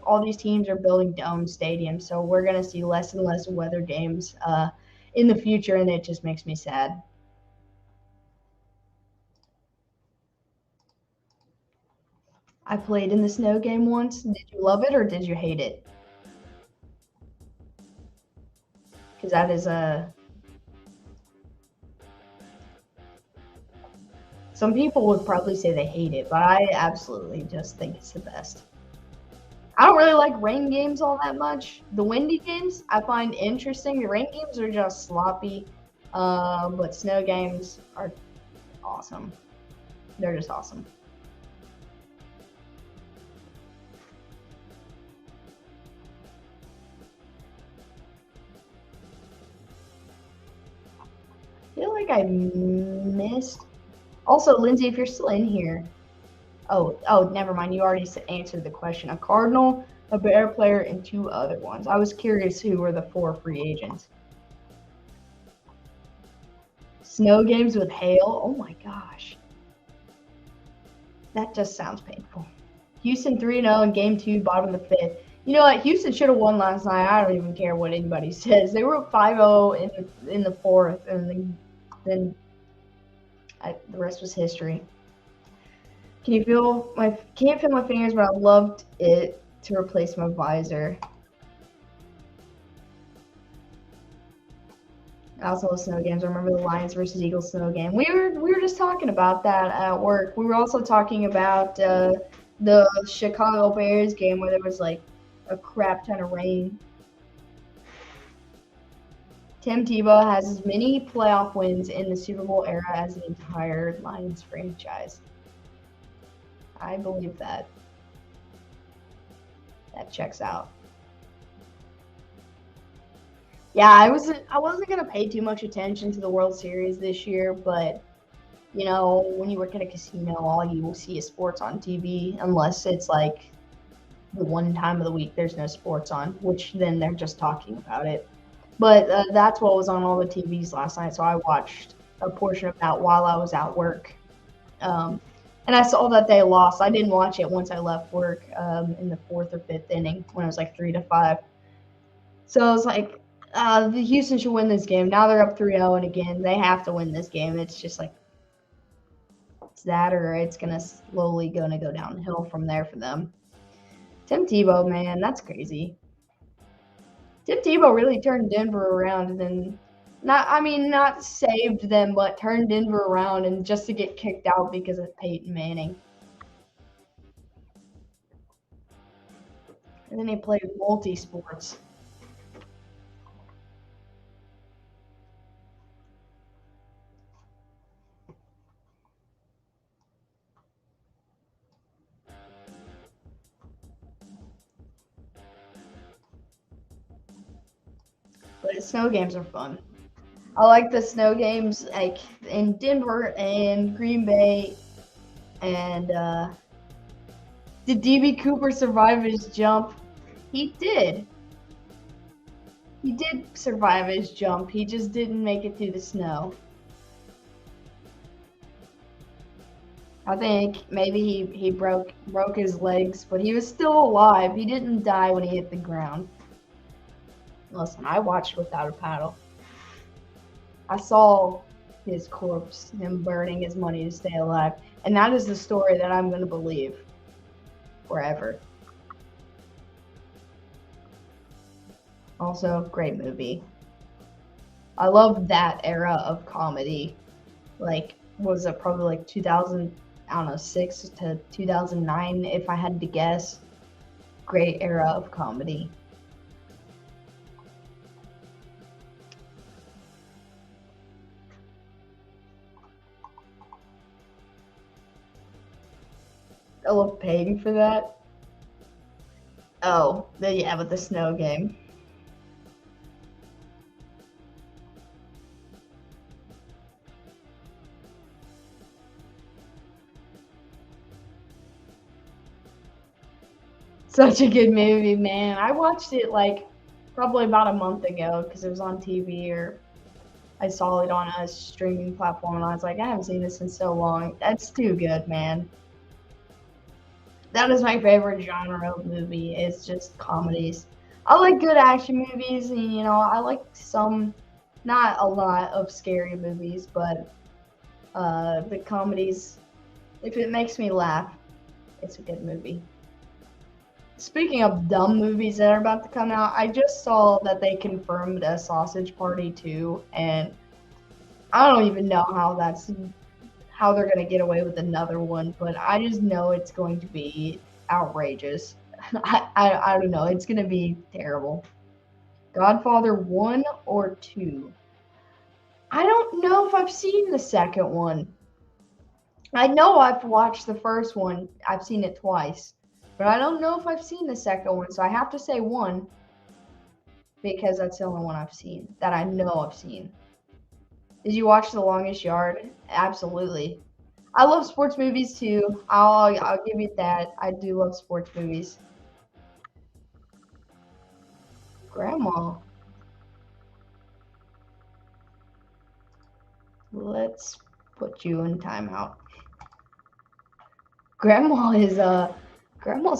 all these teams are building dome stadiums, so we're gonna see less and less weather games in the future, and it just makes me sad. I played in the snow game once. Did you love it or did you hate it? Because that is a. Some people would probably say they hate it, but I absolutely just think it's the best. I don't really like rain games all that much. The windy games I find interesting. The rain games are just sloppy, but snow games are awesome. They're just awesome. I feel like I missed. Also, Lindsay, if you're still in here, never mind. You already answered the question. A Cardinal, a Bear player, and two other ones. I was curious who were the four free agents. Snow games with hail. Oh my gosh. That just sounds painful. Houston 3-0 in game two, bottom of the fifth. You know what? Houston should have won last night. I don't even care what anybody says. They were 5-0 in the fourth, and then the rest was history. Can't feel my fingers, but I loved it to replace my visor. I also love snow games. I remember the Lions versus Eagles snow game. We were just talking about that at work. We were also talking about the Chicago Bears game where there was like a crap ton of rain. Tim Tebow has as many playoff wins in the Super Bowl era as the entire Lions franchise. I believe that. That checks out. Yeah, I wasn't gonna pay too much attention to the World Series this year, but you know, when you work at a casino, all you will see is sports on TV, unless it's like the one time of the week there's no sports on, which then they're just talking about it. But that's what was on all the TVs last night, so I watched a portion of that while I was at work. And I saw that they lost. I didn't watch it once I left work in the fourth or fifth inning when it was like 3-5. So I was like, the Houston should win this game. Now they're up 3-0, and again, they have to win this game. It's just like it's that, or it's gonna go downhill from there for them. Tim Tebow, man, that's crazy. Tim Tebow really turned Denver around, and then not saved them, but turned Denver around, and just to get kicked out because of Peyton Manning. And then he played multi-sports. But snow games are fun. I like the snow games. Like in Denver and Green Bay. And did DB Cooper survive his jump? He did. He did survive his jump. He just didn't make it through the snow. I think maybe he broke his legs, but he was still alive. He didn't die when he hit the ground. Listen, I watched Without a Paddle. I saw his corpse, him burning his money to stay alive, and that is the story that I'm going to believe forever. Also, great movie. I love that era of comedy. Like, was it probably like 2000, I don't know, 6 to 2009, if I had to guess. Great era of comedy. I love paying for that. Oh, yeah, with the snow game. Such a good movie, man. I watched it like probably about a month ago because it was on TV or I saw it on a streaming platform and I was like, I haven't seen this in so long. That's too good, man. That is my favorite genre of movie. It's just comedies. I like good action movies, and I like some, not a lot of scary movies, but the comedies. If it makes me laugh, it's a good movie. Speaking of dumb movies that are about to come out, I just saw that they confirmed a Sausage Party 2, and I don't even know how they're gonna get away with another one, but I just know it's going to be outrageous. I don't know. It's gonna be terrible. Godfather 1 or 2? I don't know if I've seen the second one. I know I've watched the first one. I've seen it twice. But I don't know if I've seen the second one, so I have to say 1 because that's the only one I've seen that I know I've seen. Did you watch The Longest Yard? Absolutely. I love sports movies too. I'll give you that. I do love sports movies. Grandma. Let's put you in timeout. Grandma's a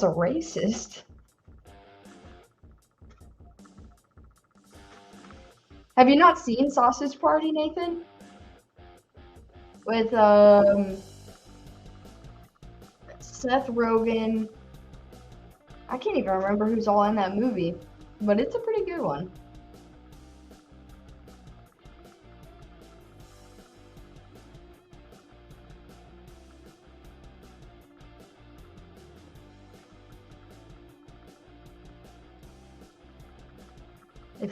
racist. Have you not seen Sausage Party, Nathan? With Seth Rogen. I can't even remember who's all in that movie, but it's a pretty good one.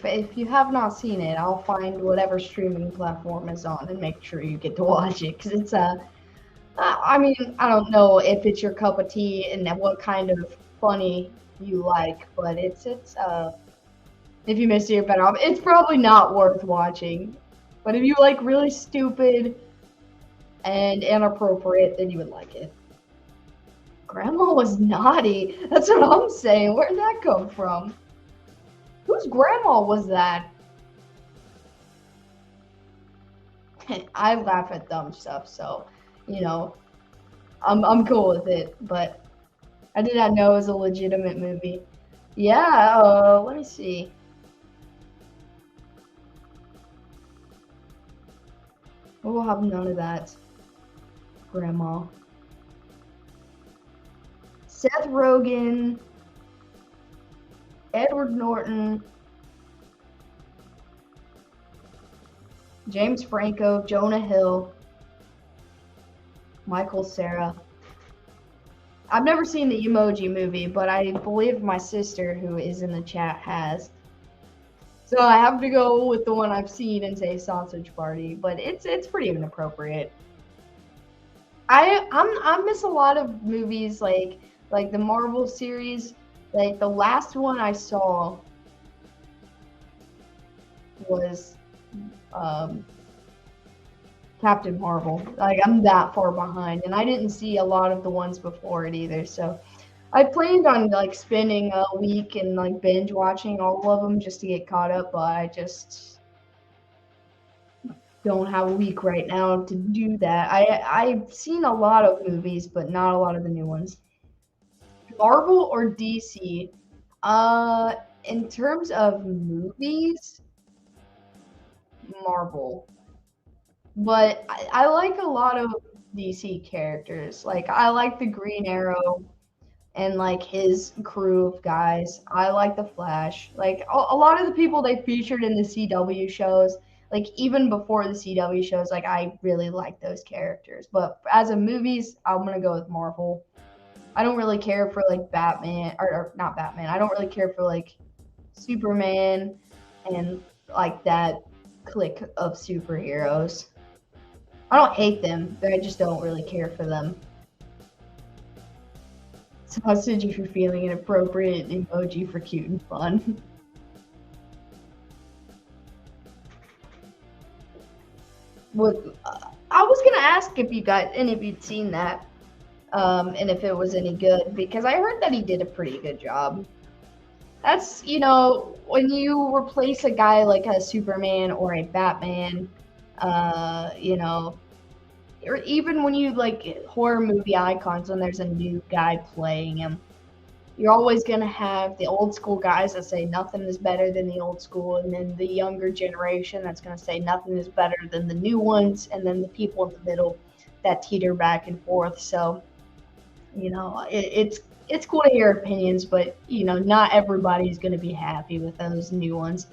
If you have not seen it, I'll find whatever streaming platform it's on and make sure you get to watch it because it's I mean, I don't know if it's your cup of tea and what kind of funny you like, but it's if you missed it, you're better off. It's probably not worth watching, but if you like really stupid and inappropriate, then you would like it. Grandma was naughty. That's what I'm saying. Where'd that come from? Whose grandma was that? I laugh at dumb stuff, so I'm cool with it. But I did not know it was a legitimate movie. Yeah, let me see. We'll have none of that. Grandma. Seth Rogen. Edward Norton. James Franco. Jonah Hill. Michael Cera. I've never seen the Emoji Movie, but I believe my sister, who is in the chat, has. So I have to go with the one I've seen and say Sausage Party, but it's pretty inappropriate. I miss a lot of movies like the Marvel series. Like the last one I saw was Captain Marvel. Like, I'm that far behind, and I didn't see a lot of the ones before it either. So I planned on like spending a week and like binge watching all of them just to get caught up, but I just don't have a week right now to do that. I've seen a lot of movies, but not a lot of the new ones. Marvel or DC? Uh, in terms of movies, Marvel. But I like a lot of DC characters. Like I like the Green Arrow and like his crew of guys. I like the Flash. Like a lot of the people they featured in the CW shows, like even before the CW shows, like I really like those characters. But as a movies, I'm gonna go with Marvel. I don't really care for like Batman or not Batman. I don't really care for like Superman and like that clique of superheroes. I don't hate them, but I just don't really care for them. Sausage if you're feeling inappropriate, emoji for cute and fun. What I was gonna ask if you guys and if you'd seen that, and if it was any good because I heard that he did a pretty good job. That's when you replace a guy like a Superman or a Batman, you know, or even when you like horror movie icons when there's a new guy playing him, you're always going to have the old school guys that say nothing is better than the old school, and then the younger generation that's going to say nothing is better than the new ones, and then the people in the middle that teeter back and forth. So it's cool to hear opinions, but not everybody's going to be happy with those new ones.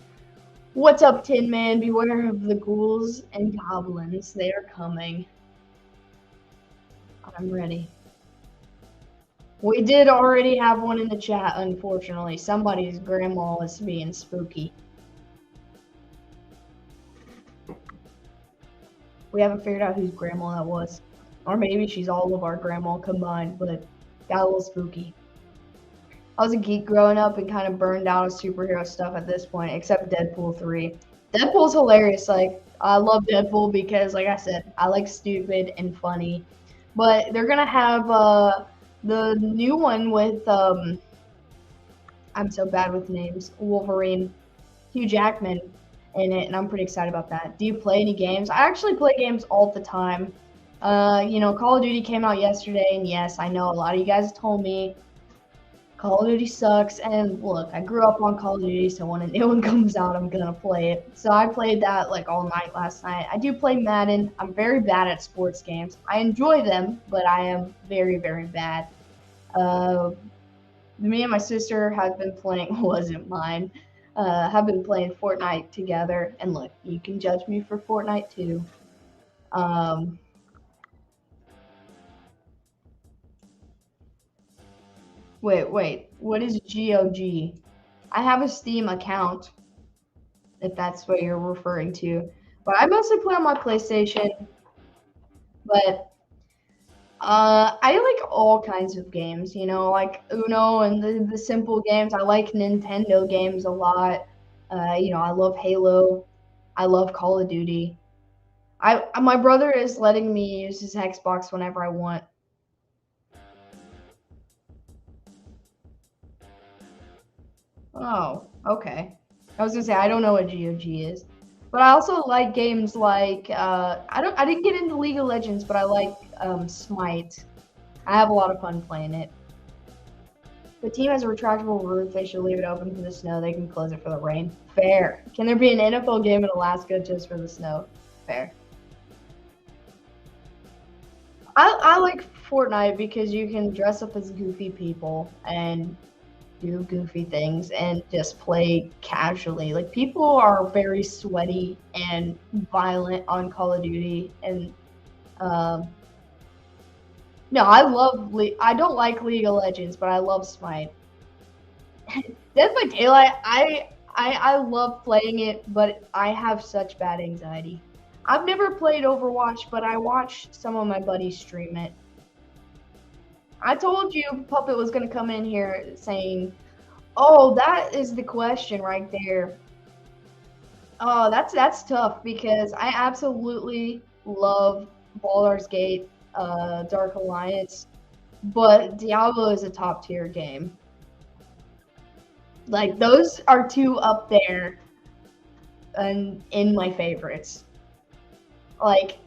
What's up, Tin Man? Beware of the ghouls and goblins. They are coming. I'm ready. We did already have one in the chat, unfortunately. Somebody's grandma was being spooky. We haven't figured out whose grandma that was. Or maybe she's all of our grandma combined, but got a little spooky. I was a geek growing up and kind of burned out of superhero stuff at this point, except Deadpool 3. Deadpool's hilarious. Like, I love Deadpool because, like I said, I like stupid and funny. But they're going to have the new one with, I'm so bad with names, Wolverine, Hugh Jackman in it, and I'm pretty excited about that. Do you play any games? I actually play games all the time. Call of Duty came out yesterday, and yes, I know a lot of you guys told me Call of Duty sucks, and look, I grew up on Call of Duty, so when a new one comes out, I'm gonna play it. So I played that like all night last night. I do play Madden. I'm very bad at sports games. I enjoy them, but I am very, very bad. Me and my sister have been playing, wasn't mine, have been playing Fortnite together, and look, you can judge me for Fortnite too. Wait, what is GOG? I have a Steam account, if that's what you're referring to. But I mostly play on my PlayStation. But I like all kinds of games, like Uno and the simple games. I like Nintendo games a lot. I love Halo. I love Call of Duty. My brother is letting me use his Xbox whenever I want. Oh, okay. I was gonna say I don't know what GOG is, but I also like games like I didn't get into League of Legends, but I like Smite. I have a lot of fun playing it. The team has a retractable roof. They should leave it open for the snow. They can close it for the rain. Fair. Can there be an NFL game in Alaska just for the snow? Fair. I like Fortnite because you can dress up as goofy people and do goofy things and just play casually. Like people are very sweaty and violent on Call of Duty, and no, I don't like League of Legends, but I love Smite. Dead by Daylight, I love playing it, but I have such bad anxiety. I've never played Overwatch, but I watched some of my buddies stream it. I told you Puppet was going to come in here saying, oh, that is the question right there. Oh, that's tough because I absolutely love Baldur's Gate, Dark Alliance, but Diablo is a top tier game. Like those are two up there and in my favorites. Like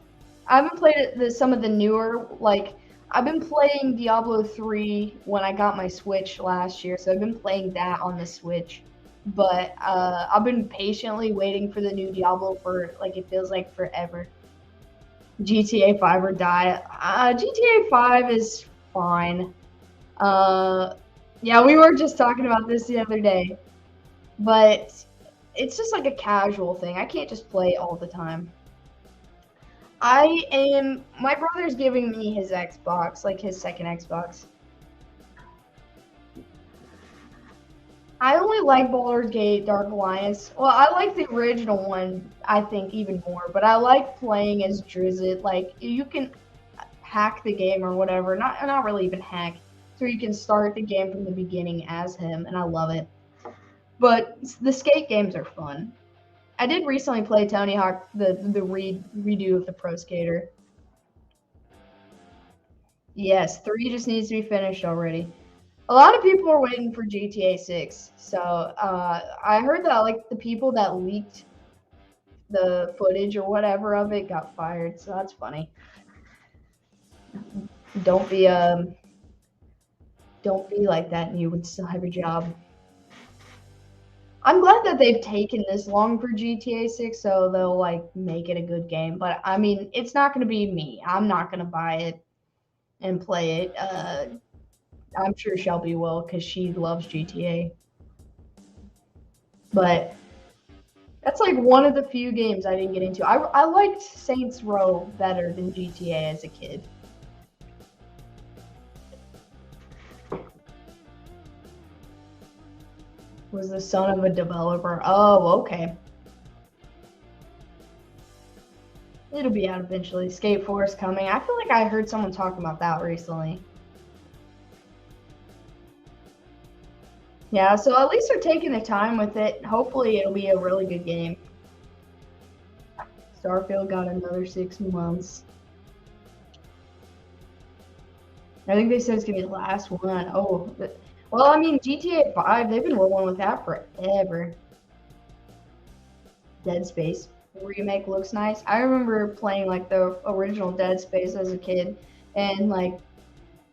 I haven't played some of the newer, like I've been playing Diablo 3 when I got my Switch last year, so I've been playing that on the Switch. But I've been patiently waiting for the new Diablo for like it feels like forever. GTA 5 or die. GTA 5 is fine. Yeah, we were just talking about this the other day, but it's just like a casual thing. I can't just play all the time. My brother's giving me his Xbox, like his second Xbox. I only like Baldur's Gate Dark Alliance. Well, I like the original one, I think, even more, but I like playing as Drizzt. Like, you can hack the game or whatever. Not really even hack. So you can start the game from the beginning as him, and I love it. But the skate games are fun. I did recently play Tony Hawk, the redo of the Pro Skater. Yes, 3 just needs to be finished already. A lot of people are waiting for GTA 6. So I heard that like the people that leaked the footage or whatever of it got fired. So that's funny. Don't be um don't be like that, and you would still have your job. I'm glad that they've taken this long for GTA 6, so they'll like make it a good game. But I mean, it's not going to be me. I'm not going to buy it and play it. I'm sure Shelby will because she loves GTA. But that's like one of the few games I didn't get into. I liked Saints Row better than GTA as a kid. Was the son of a developer. Oh, okay. It'll be out eventually. Skate 4 is coming. I feel like I heard someone talking about that recently. Yeah, so at least they're taking the time with it. Hopefully it'll be a really good game. Starfield got another 6 months. I think they said it's gonna be the last one. Oh, well, I mean, GTA 5, they've been rolling with that forever. Dead Space remake looks nice. I remember playing like the original Dead Space as a kid, and like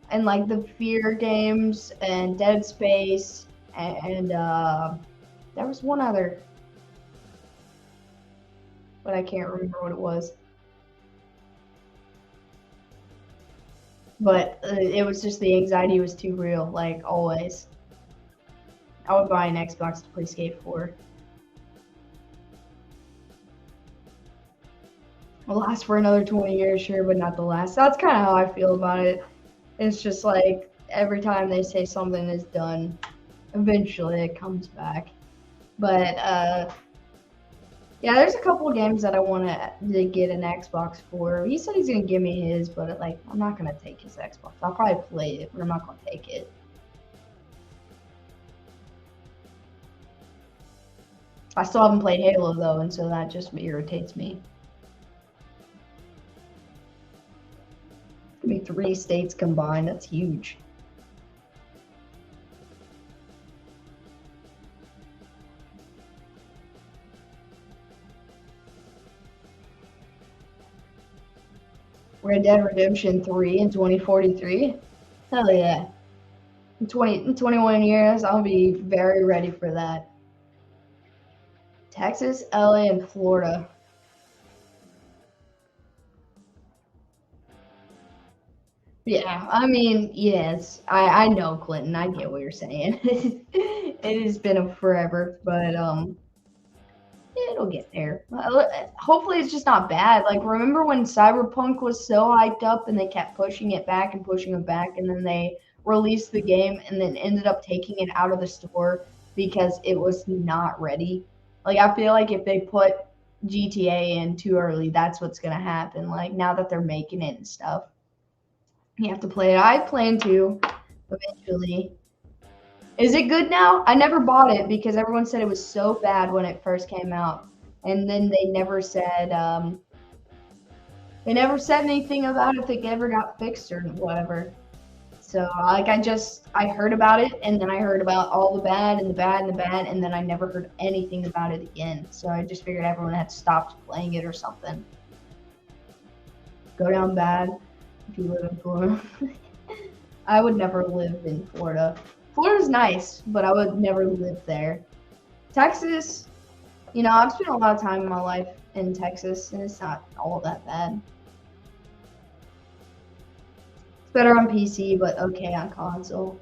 the Fear games and Dead Space and there was one other, but I can't remember what it was. But it was just the anxiety was too real, like always. I would buy an Xbox to play Skate 4. Will last for another 20 years, sure, but not the last. That's kind of how I feel about it. It's just like every time they say something is done, eventually it comes back. But yeah, there's a couple of games that I want to get an Xbox for. He said he's gonna give me his, but like I'm not gonna take his Xbox. I'll probably play it, but I'm not gonna take it. I still haven't played Halo though, and so that just irritates me. It's gonna be 3 states combined. That's huge. Red Dead Redemption 3 in 2043. Hell yeah. In 21 years, I'll be very ready for that. Texas, LA, and Florida. Yeah, I mean, yes, I know, Clinton. I get what you're saying. It has been a forever, but it'll get there. Hopefully, it's just not bad. Like, remember when Cyberpunk was so hyped up and they kept pushing it back and pushing it back, and then they released the game and then ended up taking it out of the store because it was not ready. Like, I feel like if they put GTA in too early, that's what's gonna happen. Like, now that they're making it and stuff, you have to play it. I plan to eventually. Is it good now? I never bought it because everyone said it was so bad when it first came out, and then they never said. They never said anything about if it ever got fixed or whatever. So like I heard about it, and then I heard about all the bad and the bad and the bad, and then I never heard anything about it again. So I just figured everyone had stopped playing it or something. Go down bad if you live in Florida. I would never live in Florida. Florida's nice, but I would never live there. Texas, you know, I've spent a lot of time in my life in Texas, and it's not all that bad. It's better on PC, but okay on console.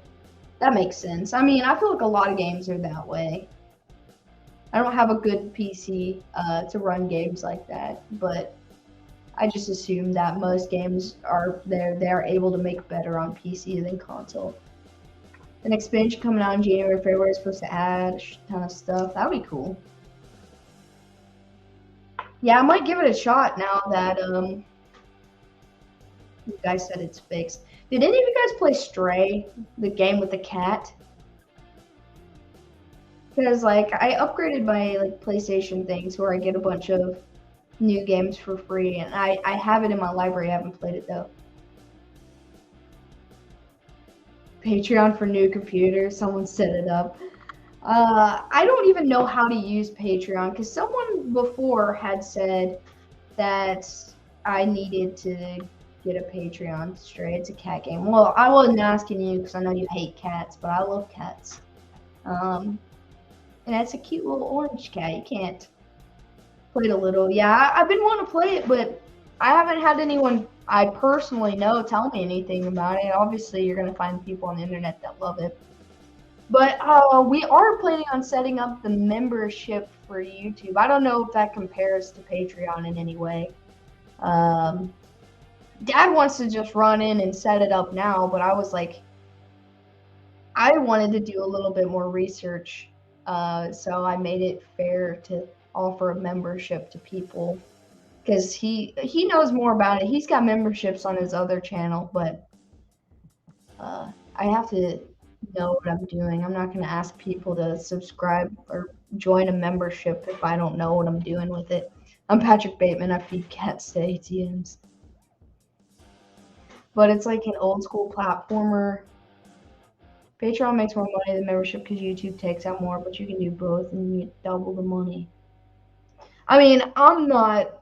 That makes sense. I mean, I feel like a lot of games are that way. I don't have a good PC to run games like that, but I just assume that most games are they're able to make better on PC than console. An expansion coming out in January, February is supposed to add a ton of stuff. That would be cool. Yeah, I might give it a shot now that you guys said it's fixed. Did any of you guys play Stray, the game with the cat? Because like I upgraded my like PlayStation things where I get a bunch of new games for free, and I have it in my library. I haven't played it though. Patreon for new computers. Someone set it up. I don't even know how to use Patreon because someone before had said that I needed to get a Patreon. Stray, it's a cat game. Well, I wasn't asking you because I know you hate cats, but I love cats. And that's a cute little orange cat. You can't play it a little. Yeah, I've been wanting to play it, but I haven't had anyone I personally know tell me anything about it. Obviously, you're going to find people on the internet that love it. But we are planning on setting up the membership for YouTube. I don't know if that compares to Patreon in any way. Dad wants to just run in and set it up now, but I was like, I wanted to do a little bit more research, so I made it fair to offer a membership to people because he knows more about it. He's got memberships on his other channel, but I have to know what I'm doing. I'm not going to ask people to subscribe or join a membership if I don't know what I'm doing with it. I'm Patrick Bateman. I feed cats to ATMs. But it's like an old school platformer. Patreon makes more money than membership because YouTube takes out more, but you can do both and you get double the money. I mean, I'm not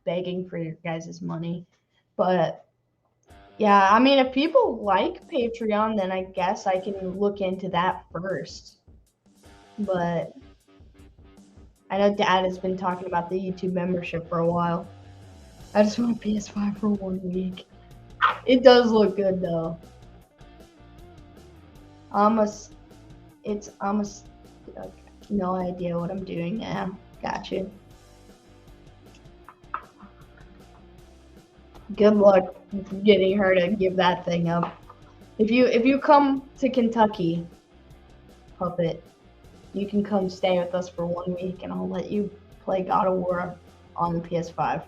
begging for your guys' money, but yeah, I mean, if people like Patreon, then I guess I can look into that first. But I know Dad has been talking about the YouTube membership for a while. I just want a PS5 for 1 week. It does look good though. No idea what I'm doing now. Gotcha. Good luck getting her to give that thing up. If you come to Kentucky, Puppet, you can come stay with us for 1 week, and I'll let you play God of War on the PS5.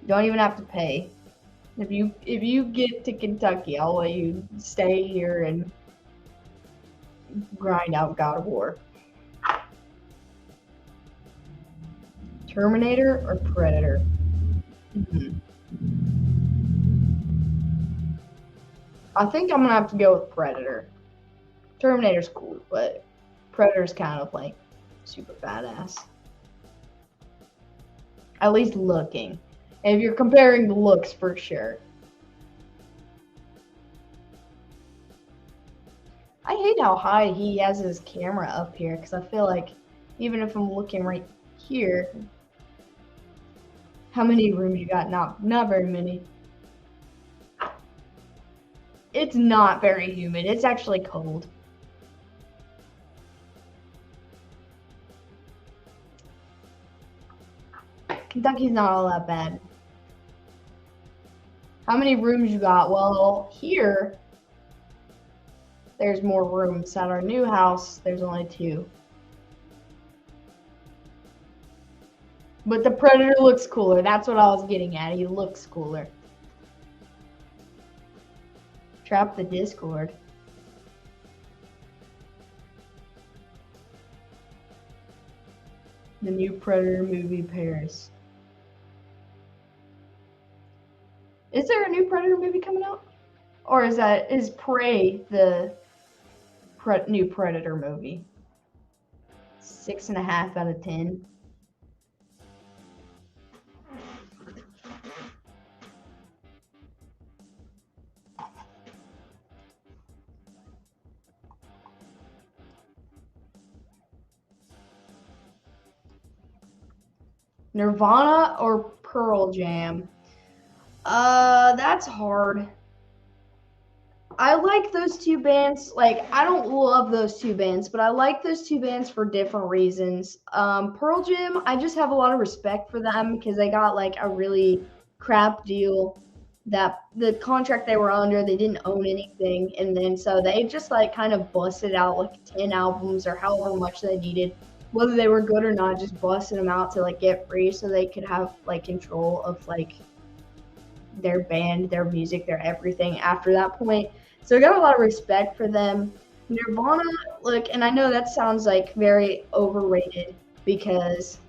You don't even have to pay. If you get to Kentucky, I'll let you stay here and grind out God of War. Terminator or Predator? I think I'm gonna have to go with Predator. Terminator's cool, but Predator's kind of like super badass. At least looking. And if you're comparing the looks, for sure. I hate how high he has his camera up here, because I feel like even if I'm looking right here, how many rooms you got? Not very many. It's not very humid. It's actually cold. Kentucky's not all that bad. How many rooms you got? Well, here, there's more rooms. At our new house, there's only 2. But the Predator looks cooler. That's what I was getting at. He looks cooler. Trap the Discord. The new Predator movie Paris. Is there a new Predator movie coming out? Or is Prey the new Predator movie? 6.5 out of 10. Nirvana or Pearl Jam? That's hard. I like those two bands. Like, I don't love those two bands, but I like those two bands for different reasons. Pearl Jam, I just have a lot of respect for them because they got like a really crap deal. That the contract they were under, they didn't own anything, and then so they just like kind of busted out like 10 albums or however much they needed, whether they were good or not, just busted them out to like get free so they could have like control of like their band, their music, their everything after that point. So I got a lot of respect for them. Nirvana, look, and I know that sounds like very overrated because,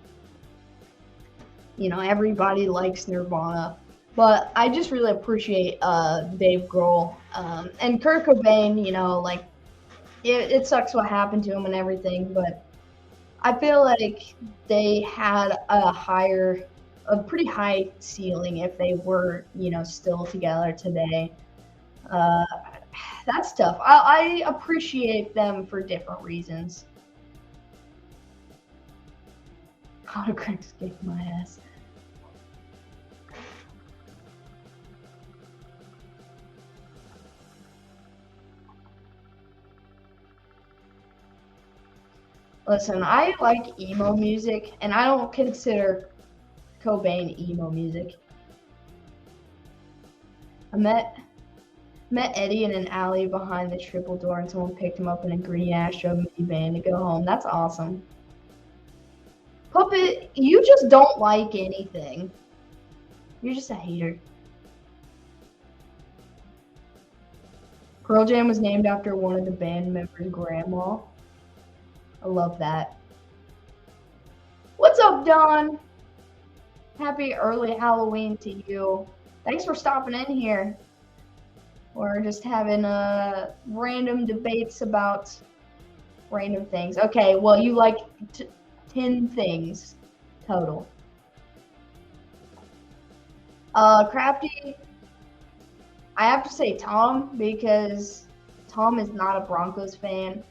you know, everybody likes Nirvana, but I just really appreciate Dave Grohl and Kurt Cobain. You know, like it sucks what happened to him and everything, but I feel like they had a pretty high ceiling if they were, you know, still together today. Uh, that's tough. I appreciate them for different reasons. Autocorrect kicked my ass. Listen, I like emo music, and I don't consider Cobain emo music. I met Eddie in an alley behind the triple door, and someone picked him up in a green Astro minivan to go home. That's awesome. Puppet, you just don't like anything. You're just a hater. Pearl Jam was named after one of the band members' grandma. I love that. What's up, Don? Happy early Halloween to you. Thanks for stopping in here. We're just having random debates about random things. Okay, well, you like 10 things total. Crafty, I have to say Tom because Tom is not a Broncos fan,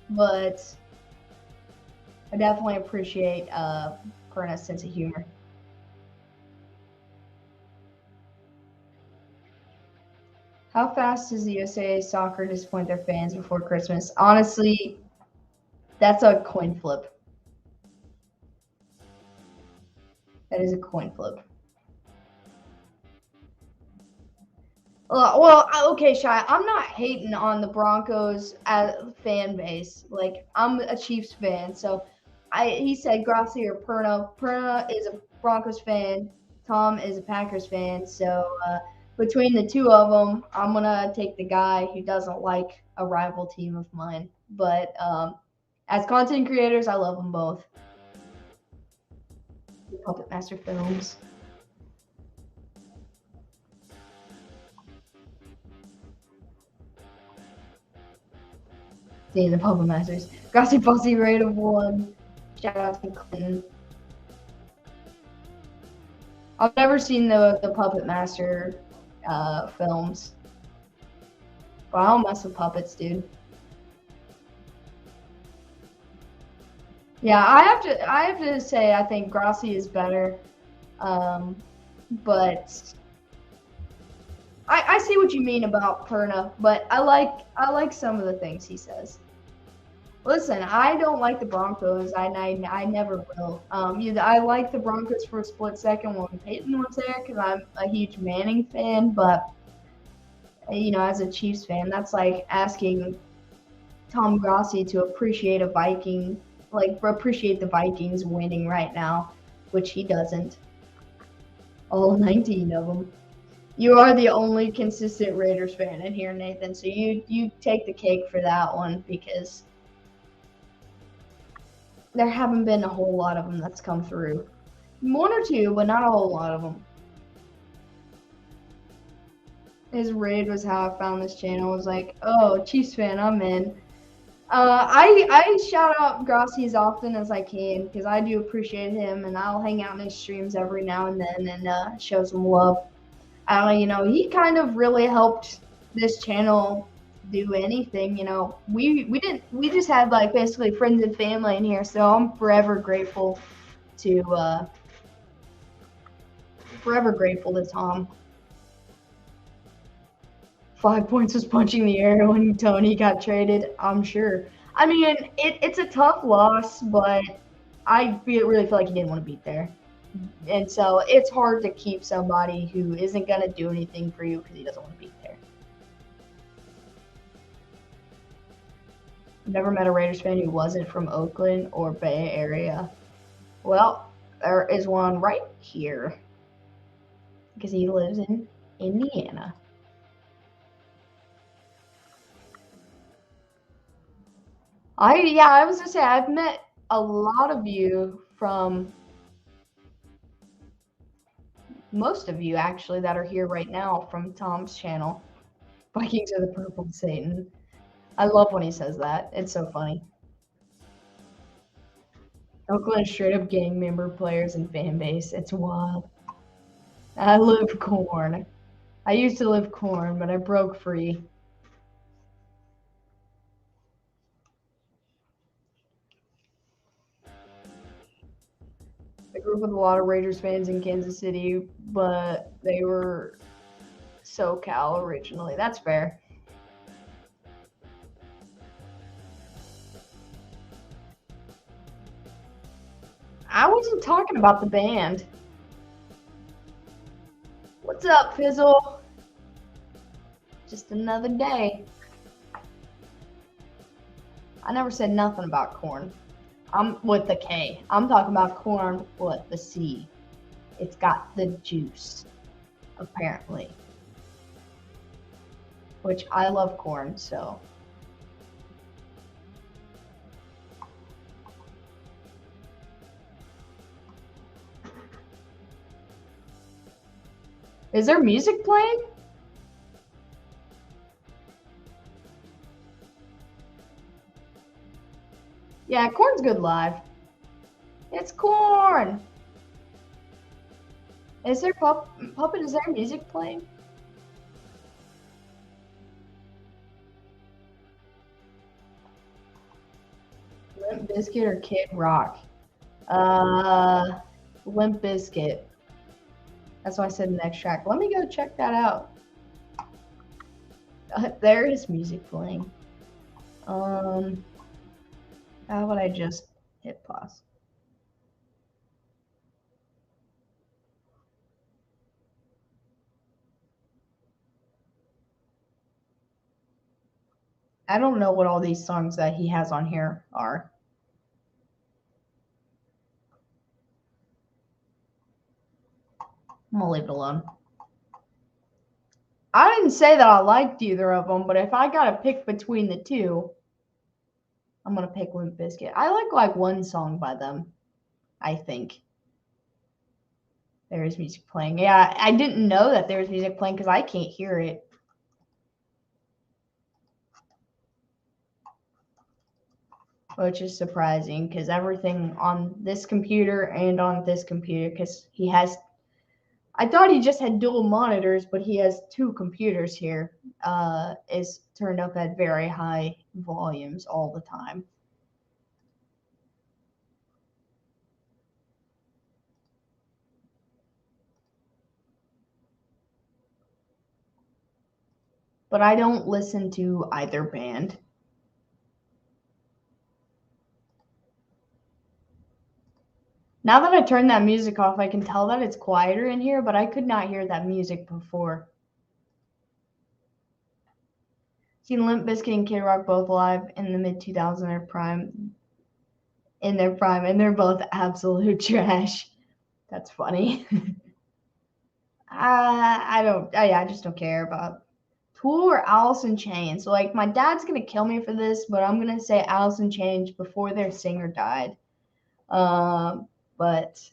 but I definitely appreciate Perna's sense of humor. How fast does the USA soccer disappoint their fans before Christmas? Honestly, that's a coin flip. That is a coin flip. Well, okay, Shy. I'm not hating on the Broncos as fan base. Like, I'm a Chiefs fan, so he said Grossi or Perna. Perna is a Broncos fan. Tom is a Packers fan. So between the two of them, I'm gonna take the guy who doesn't like a rival team of mine. But as content creators, I love them both. Puppet Master Films. The Puppet Masters. Grassy Bossy rate of 1. Shout out to Clinton. I've never seen the Puppet Master films. But I don't mess with puppets, dude. Yeah, I have to say I think Grossi is better. But I see what you mean about Perna, but I like some of the things he says. Listen, I don't like the Broncos. I never will. I like the Broncos for a split second when Peyton was there because I'm a huge Manning fan. But you know, as a Chiefs fan, that's like asking Tom Grossi to appreciate the Vikings winning right now, which he doesn't. All 19 of them. You are the only consistent Raiders fan in here, Nathan. So you take the cake for that one because There haven't been a whole lot of them that's come through. One or two, but not a whole lot of them. His raid was how I found this channel. I was like, oh, Chiefs fan, I'm in. I shout out Grossi as often as I can because I do appreciate him, and I'll hang out in his streams every now and then and show some love. He kind of really helped this channel do anything. We just had like basically friends and family in here, so I'm forever grateful to Tom. 5 points was punching the air when Tony got traded, I'm sure. I mean, it's a tough loss, but really feel like he didn't want to beat there. And so it's hard to keep somebody who isn't going to do anything for you because he doesn't want to beat there. I've never met a Raiders fan who wasn't from Oakland or Bay Area. Well, there is one right here because he lives in Indiana. I was gonna say I've met a lot of you from most of you actually that are here right now from Tom's channel. Vikings are the purple Satan. I love when he says that. It's so funny. Oakland straight up gang member players and fan base. It's wild. I live corn. I used to live corn, but I broke free. I grew up with a lot of Raiders fans in Kansas City, but they were SoCal originally. That's fair. I wasn't talking about the band. What's up, Fizzle? Just another day. I never said nothing about corn. I'm with the K. I'm talking about corn with the C. It's got the juice, apparently. Which I love corn, so. Is there music playing? Yeah, corn's good live. It's corn. Is there Puppet? Is there music playing? Limp Bizkit or Kid Rock? Limp Bizkit. That's why I said next track. Let me go check that out. There is music playing. How would I just hit pause? I don't know what all these songs that he has on here are. I'm gonna leave it alone. I didn't say that I liked either of them, but if I gotta pick between the two, I'm gonna pick Limp Bizkit. I like one song by them, I think. There is music playing. Yeah, I didn't know that there was music playing because I can't hear it. Which is surprising because everything on this computer and on this computer, because he has, I thought he just had dual monitors, but he has two computers here, is turned up at very high volumes all the time. But I don't listen to either band. Now that I turned that music off, I can tell that it's quieter in here, but I could not hear that music before. Seen Limp Bizkit and Kid Rock both live in the mid-2000s in their prime, and they're both absolute trash. That's funny. I just don't care about Tool or Alice in Chains. So, like, my dad's gonna kill me for this, but I'm gonna say Alice in Chains before their singer died. But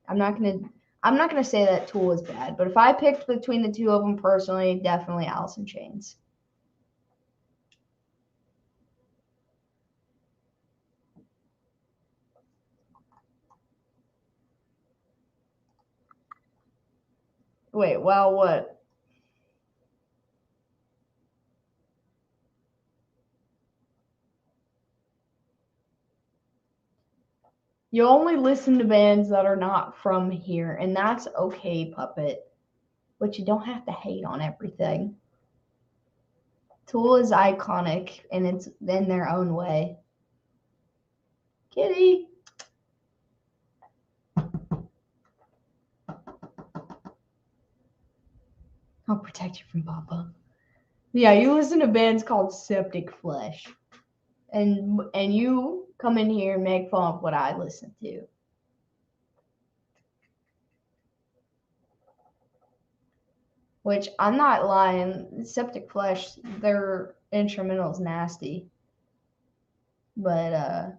I'm not gonna say that Tool is bad. But if I picked between the two of them personally, definitely Alice in Chains. Wait, well, what? You only listen to bands that are not from here, and that's okay, Puppet. But you don't have to hate on everything. Tool is iconic, and it's in their own way. Kitty! I'll protect you from Papa. Yeah, you listen to bands called Septic Flesh. And you come in here and make fun of what I listen to. Which I'm not lying, Septic Flesh, their instrumental's nasty. But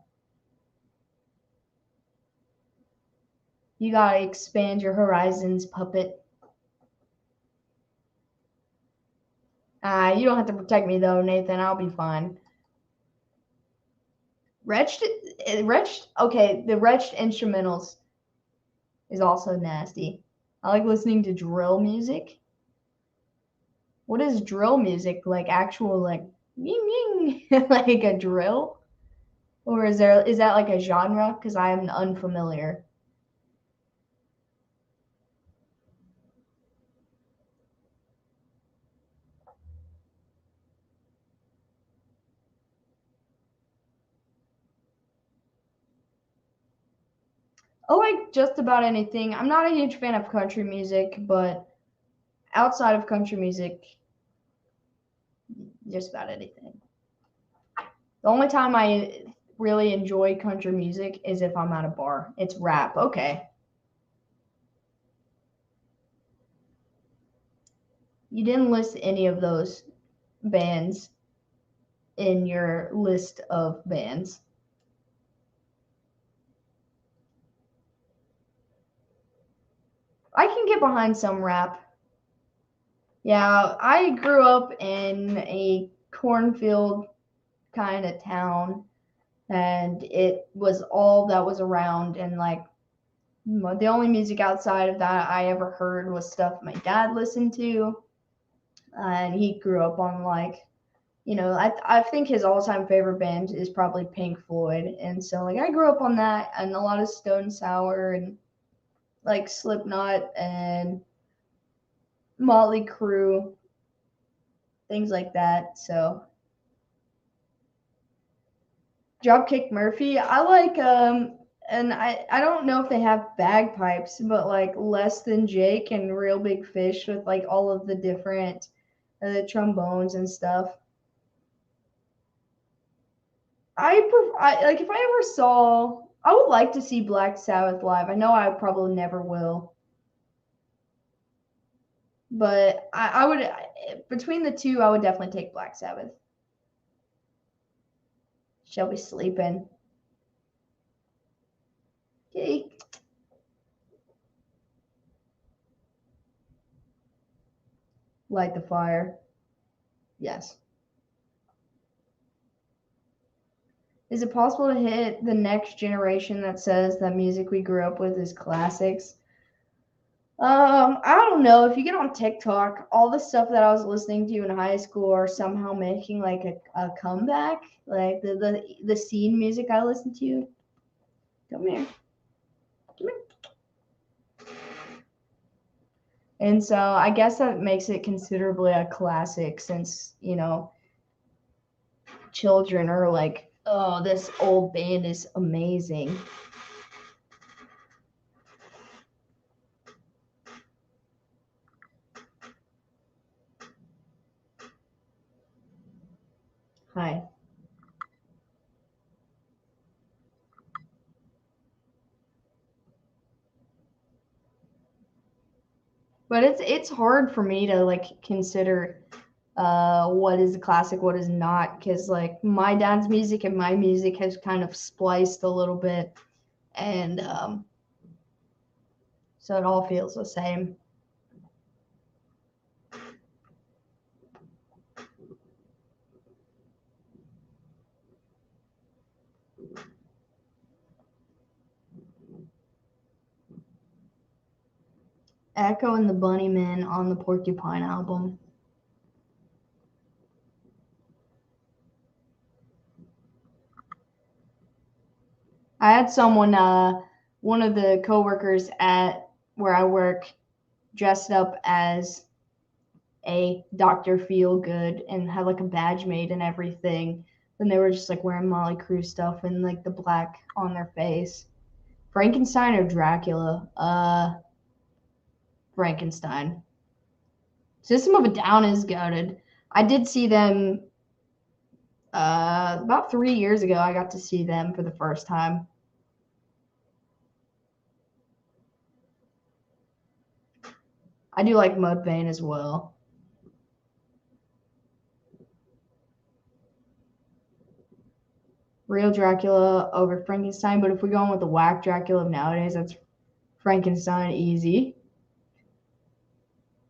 you gotta expand your horizons, Puppet. You don't have to protect me though, Nathan. I'll be fine. Wretched, okay, the Wretched instrumentals is also nasty. I like listening to drill music. What is drill music? Like actual like ying ying like a drill? Or is that like a genre? Because I am unfamiliar. I like just about anything. I'm not a huge fan of country music, but outside of country music, just about anything. The only time I really enjoy country music is if I'm at a bar. It's rap. Okay. You didn't list any of those bands in your list of bands. I can get behind some rap. Yeah, I grew up in a cornfield kind of town, and it was all that was around. And like the only music outside of that I ever heard was stuff my dad listened to, and he grew up on like, I think his all time favorite band is probably Pink Floyd, and so like I grew up on that and a lot of Stone Sour and like Slipknot and Motley Crue, things like that. So Dropkick Murphy, I like and I don't know if they have bagpipes, but like Less Than Jake and Real Big Fish with like all of the different the trombones and stuff. I like if I ever saw, I would like to see Black Sabbath live. I know I probably never will, but I would, between the two, I would definitely take Black Sabbath. Shelby sleeping. Okay. Light the fire. Yes. Is it possible to hit the next generation that says that music we grew up with is classics? I don't know. If you get on TikTok, all the stuff that I was listening to in high school are somehow making like a comeback. Like the scene music I listened to. Come here. Come here. And so I guess that makes it considerably a classic since, children are like, oh, this old band is amazing. Hi. But it's hard for me to like consider what is a classic, what is not, because like my dad's music and my music has kind of spliced a little bit. And so it all feels the same. Echo and the Bunnymen on the Porcupine album. I had someone, one of the coworkers at where I work, dressed up as a Dr. Feelgood and had like a badge made and everything. Then they were just like wearing Molly Crew stuff and like the black on their face. Frankenstein or Dracula? Frankenstein. System of a Down is goated. I did see them about 3 years ago. I got to see them for the first time. I do like Mudvayne as well. Real Dracula over Frankenstein, but if we're going with the whack Dracula of nowadays, that's Frankenstein easy.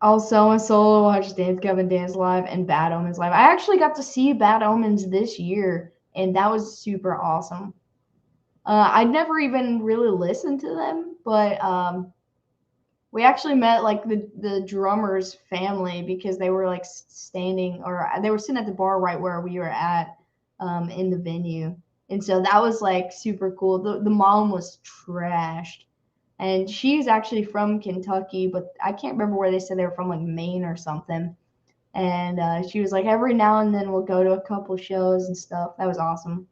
Also, I solo watched Dance Gavin Dance live and Bad Omens live. I actually got to see Bad Omens this year, and that was super awesome. I'd never even really listened to them, but we actually met like the drummer's family because they were like standing or they were sitting at the bar right where we were at in the venue, and so that was like super cool. The mom was trashed, and she's actually from Kentucky, but I can't remember where they said they were from, like Maine or something. And she was like, every now and then we'll go to a couple shows and stuff. That was awesome.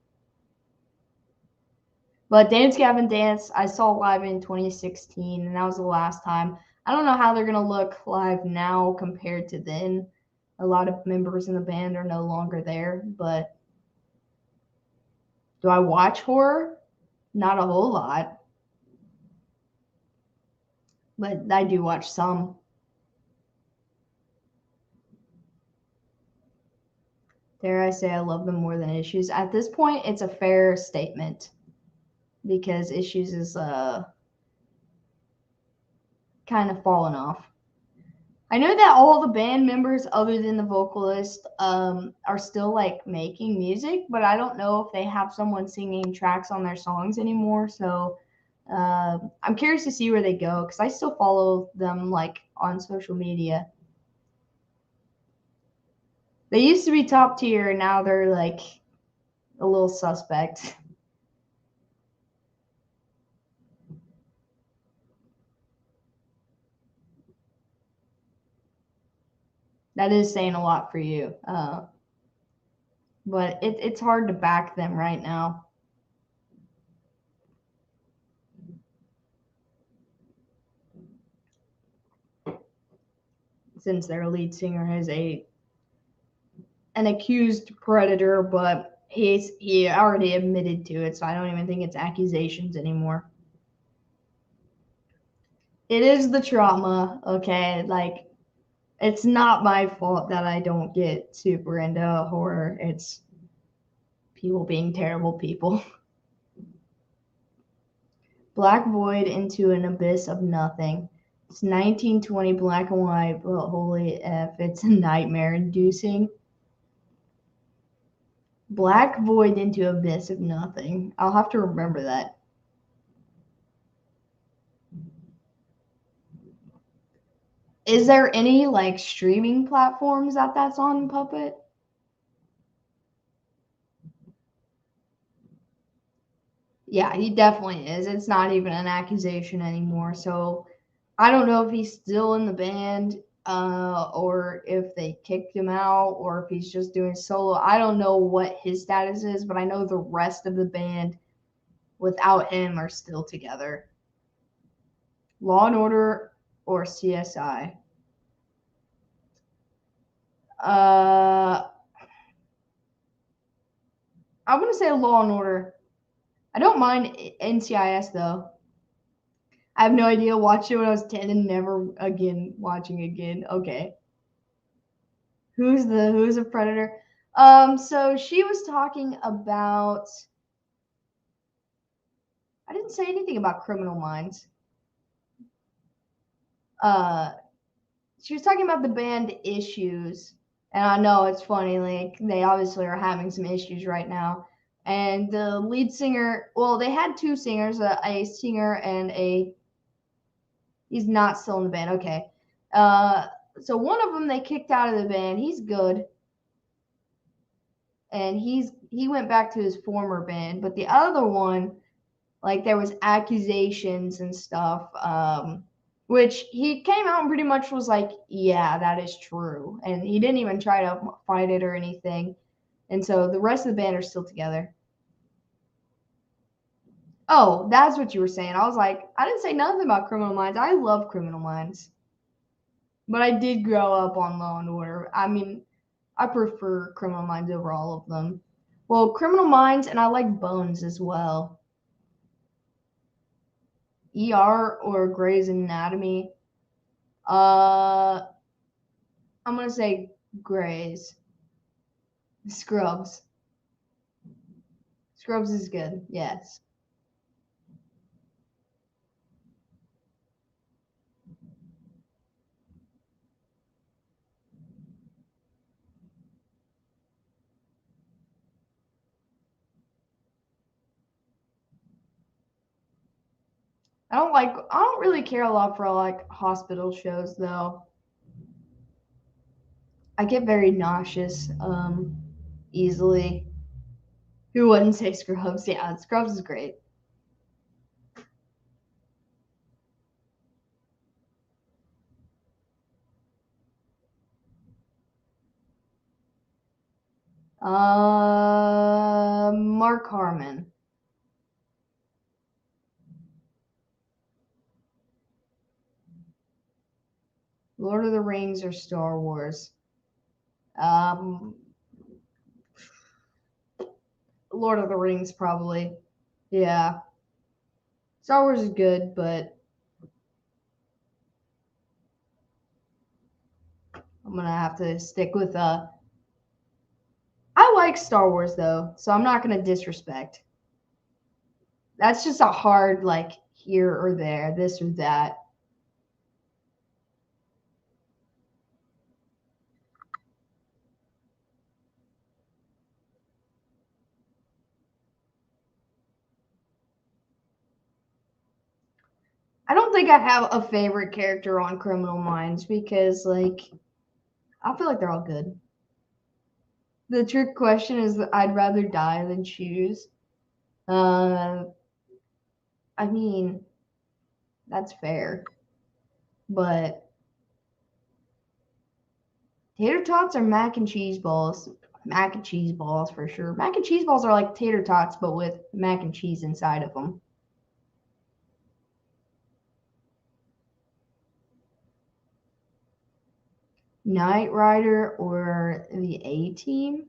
But Dance Gavin Dance, I saw live in 2016, and that was the last time. I don't know how they're gonna look live now compared to then. A lot of members in the band are no longer there, but do I watch horror? Not a whole lot, but I do watch some. Dare I say I love them more than Issues? At this point, it's a fair statement because Issues is kind of fallen off. I know that all the band members, other than the vocalist, are still like making music, but I don't know if they have someone singing tracks on their songs anymore. So I'm curious to see where they go because I still follow them like on social media. They used to be top tier, and now they're like a little suspect. That is saying a lot for you, but it's hard to back them right now. Since their lead singer is an accused predator, but he already admitted to it, so I don't even think it's accusations anymore. It is the trauma, okay? Like it's not my fault that I don't get super into horror. It's people being terrible people. Black Void into an abyss of nothing. It's 1920 black and white, but holy F, it's nightmare inducing. Black Void into abyss of nothing. I'll have to remember that. Is there any like streaming platforms that's on Puppet? Yeah, he definitely is. It's not even an accusation anymore. So I don't know if he's still in the band, or if they kicked him out, or if he's just doing solo. I don't know what his status is, but I know the rest of the band without him are still together. Law and Order or CSI? I'm gonna say Law and Order. I don't mind NCIS though. I have no idea. Watched it when I was 10 and never again watching again. Okay. Who's a predator? So she was talking about I didn't say anything about Criminal Minds. She was talking about the band Issues, and I know it's funny. Like they obviously are having some issues right now. And the lead singer, well, they had two singers, a singer and a. He's not still in the band. Okay. So one of them they kicked out of the band. He's good, and he went back to his former band. But the other one, like there was accusations and stuff, which he came out and pretty much was like, yeah, that is true, and he didn't even try to fight it or anything. And so the rest of the band are still together. Oh, that's what you were saying. I was like, I didn't say nothing about Criminal Minds. I love Criminal Minds, but I did grow up on Law and Order. I mean, I prefer Criminal Minds over all of them. Well, Criminal Minds, and I like Bones as well. ER or Grey's Anatomy. I'm gonna say Grey's. Scrubs. Scrubs is good. Yes. I don't really care a lot for like hospital shows though. I get very nauseous easily. Who wouldn't say Scrubs? Yeah, Scrubs is great. Mark Harmon. Lord of the Rings or Star Wars? Um, Lord of the Rings probably. Yeah. Star Wars is good, but I'm gonna have to stick with I like Star Wars though, so I'm not gonna disrespect. That's just a hard like here or there, this or that. I don't think I have a favorite character on Criminal Minds because like I feel like they're all good. The trick question is that I'd rather die than choose. Uh, I mean that's fair, but tater tots or mac and cheese balls? Mac and cheese balls for sure. Mac and cheese balls are like tater tots, but with mac and cheese inside of them. Knight Rider or the A Team?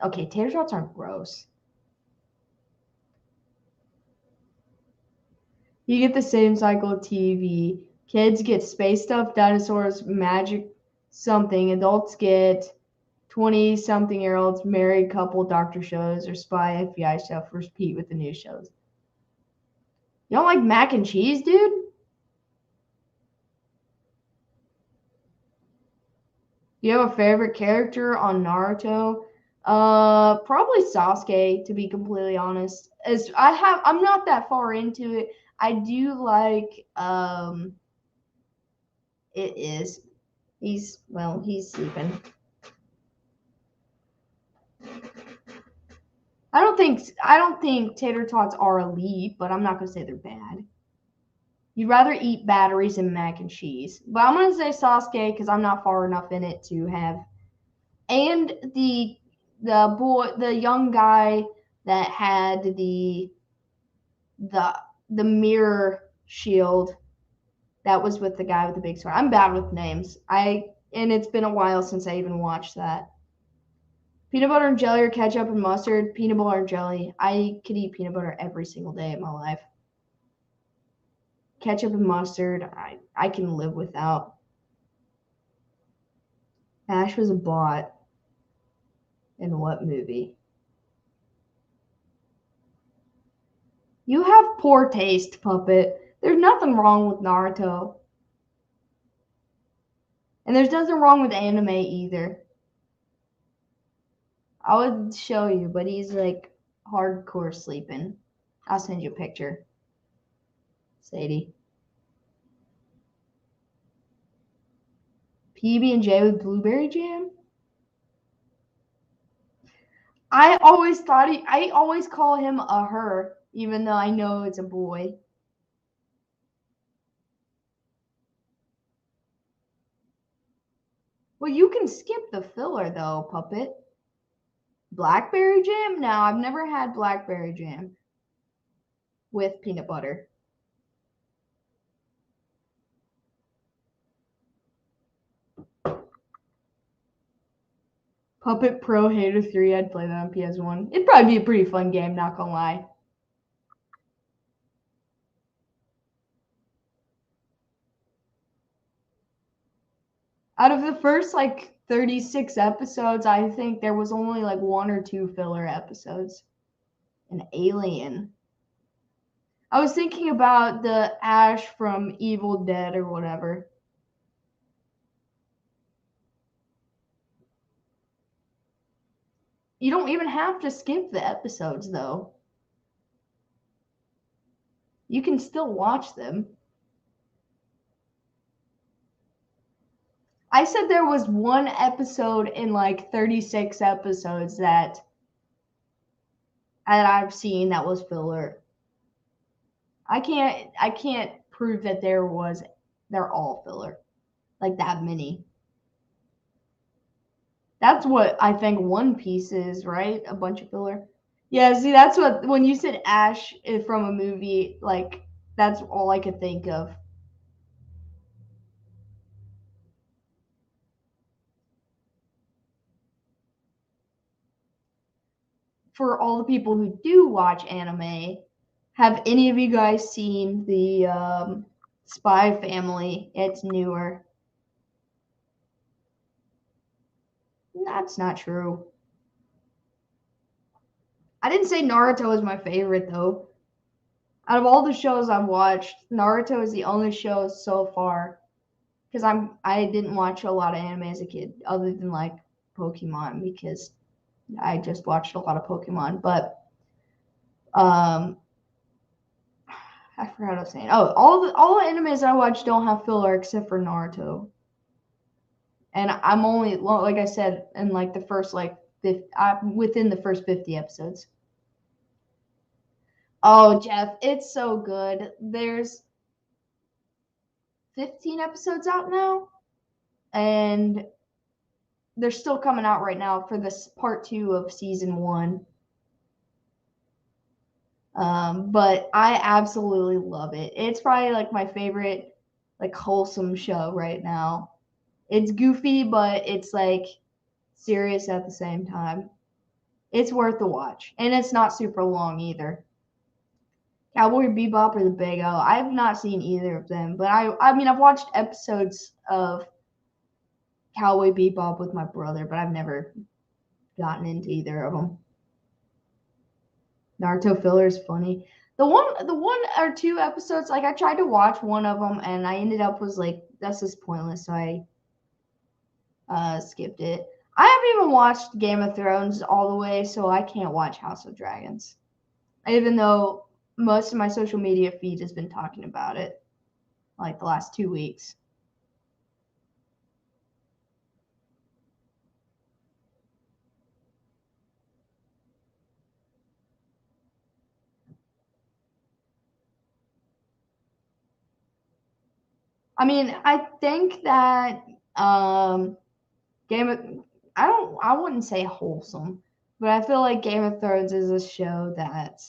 Okay, tater tots aren't gross. You get the same cycle of TV. Kids get space stuff, dinosaurs, magic something. Adults get 20 something year olds, married couple, doctor shows, or spy FBI stuff, repeat with the news shows. You don't like mac and cheese, dude? Do you have a favorite character on Naruto? Probably Sasuke, to be completely honest. As I'm not that far into it. I do like, it is. He's sleeping. I don't think tater tots are elite, but I'm not gonna say they're bad. You'd rather eat batteries than mac and cheese, but I'm gonna say Sasuke because I'm not far enough in it to have. And the young guy that had the the mirror shield that was with the guy with the big sword. I'm bad with names. And it's been a while since I even watched that. Peanut butter and jelly or ketchup and mustard? Peanut butter and jelly. I could eat peanut butter every single day of my life. Ketchup and mustard, I can live without. Ash was a bot. In what movie? You have poor taste, Puppet. There's nothing wrong with Naruto. And there's nothing wrong with anime either. I would show you, but he's like hardcore sleeping. I'll send you a picture. Sadie. PB&J with blueberry jam? I always call him a her, even though I know it's a boy. Well, you can skip the filler though, Puppet. Blackberry jam? No, I've never had blackberry jam with peanut butter. Puppet Pro Hater 3, I'd play that on PS1. It'd probably be a pretty fun game, not gonna lie. Out of the first like 36 episodes, I think there was only like 1 or 2 filler episodes. An alien. I was thinking about the Ash from Evil Dead or whatever. You don't even have to skip the episodes though. You can still watch them. I said there was 1 episode in like 36 episodes that I've seen that was filler. I can't prove that they're all filler. Like that many. That's what I think One Piece is, right? A bunch of filler. Yeah, see, that's what when you said Ash from a movie, like that's all I could think of. For all the people who do watch anime, have any of you guys seen the Spy Family? It's newer. That's not true. I didn't say Naruto is my favorite though. Out of all the shows I've watched, Naruto is the only show so far because I didn't watch a lot of anime as a kid other than like Pokemon because I just watched a lot of Pokemon. But um, I forgot what I was saying. Oh, all the animes I watch don't have filler except for Naruto, and I'm only like I said in like the first like 50, within the first 50 episodes. Oh, Jeff, it's so good. There's 15 episodes out now, and they're still coming out right now for this part 2 of season 1. But I absolutely love it. It's probably like my favorite, like wholesome show right now. It's goofy, but it's like serious at the same time. It's worth the watch, and it's not super long either. Cowboy Bebop or The Big O. I've not seen either of them, but I mean I've watched episodes of Cowboy Bebop with my brother, but I've never gotten into either of them. Naruto filler is funny. The one or 2 episodes, like I tried to watch one of them and I ended up was like, that's just pointless, so I skipped it. I haven't even watched Game of Thrones all the way, so I can't watch House of Dragons, even though most of my social media feed has been talking about it, like the last 2 weeks. I mean, I think that Game of I wouldn't say wholesome, but I feel like Game of Thrones is a show that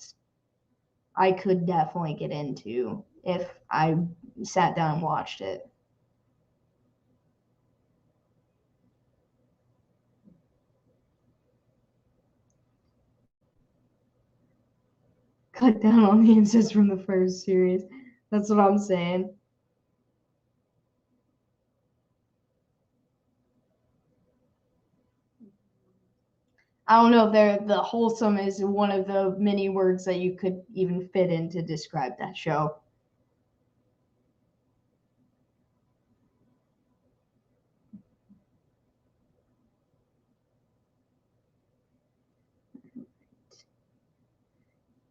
I could definitely get into if I sat down and watched it. Cut down on the incest from the first series. That's what I'm saying. I don't know if the wholesome is one of the many words that you could even fit in to describe that show.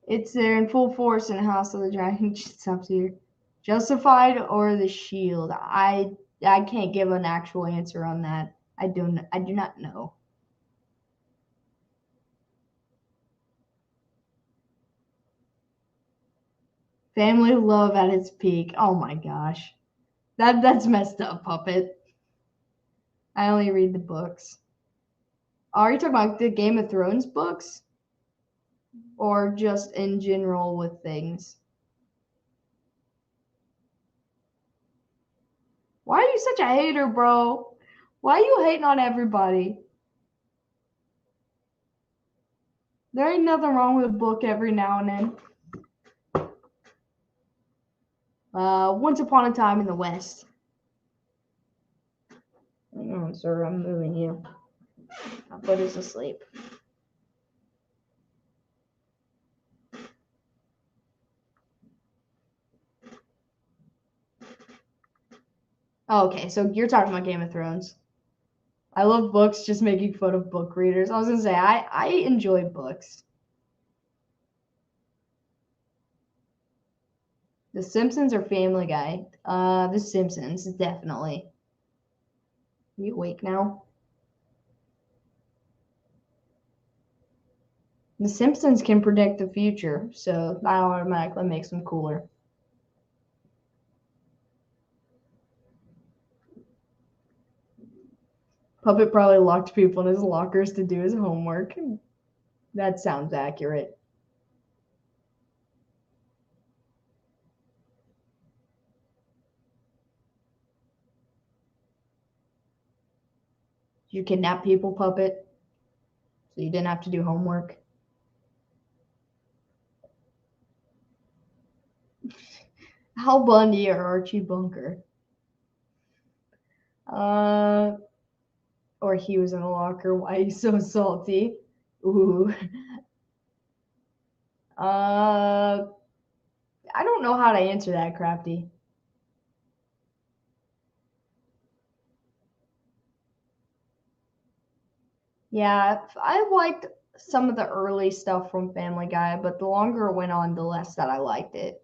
It's there in full force in House of the Dragon. Stops here. Justified or the Shield? I can't give an actual answer on that. I do not know. Family love at its peak. Oh my gosh. That's messed up, Puppet. I only read the books. Are you talking about the Game of Thrones books? Or just in general with things? Why are you such a hater, bro? Why are you hating on everybody? There ain't nothing wrong with a book every now and then. Once Upon a Time in the West. Hang on, sir, I'm moving you. My foot is asleep. Oh, okay, so you're talking about Game of Thrones. I love books, just making fun of book readers. I was gonna say, I enjoy books. The Simpsons or Family Guy? The Simpsons, definitely. You awake now? The Simpsons can predict the future, so that automatically makes them cooler. Puppet probably locked people in his lockers to do his homework. That sounds accurate. You kidnap people, Puppet, so you didn't have to do homework. Hal Bundy or Archie Bunker? Or he was in a locker. Why he's so salty? Ooh. I don't know how to answer that, Crafty. Yeah, I liked some of the early stuff from Family Guy, but the longer it went on, the less that I liked it.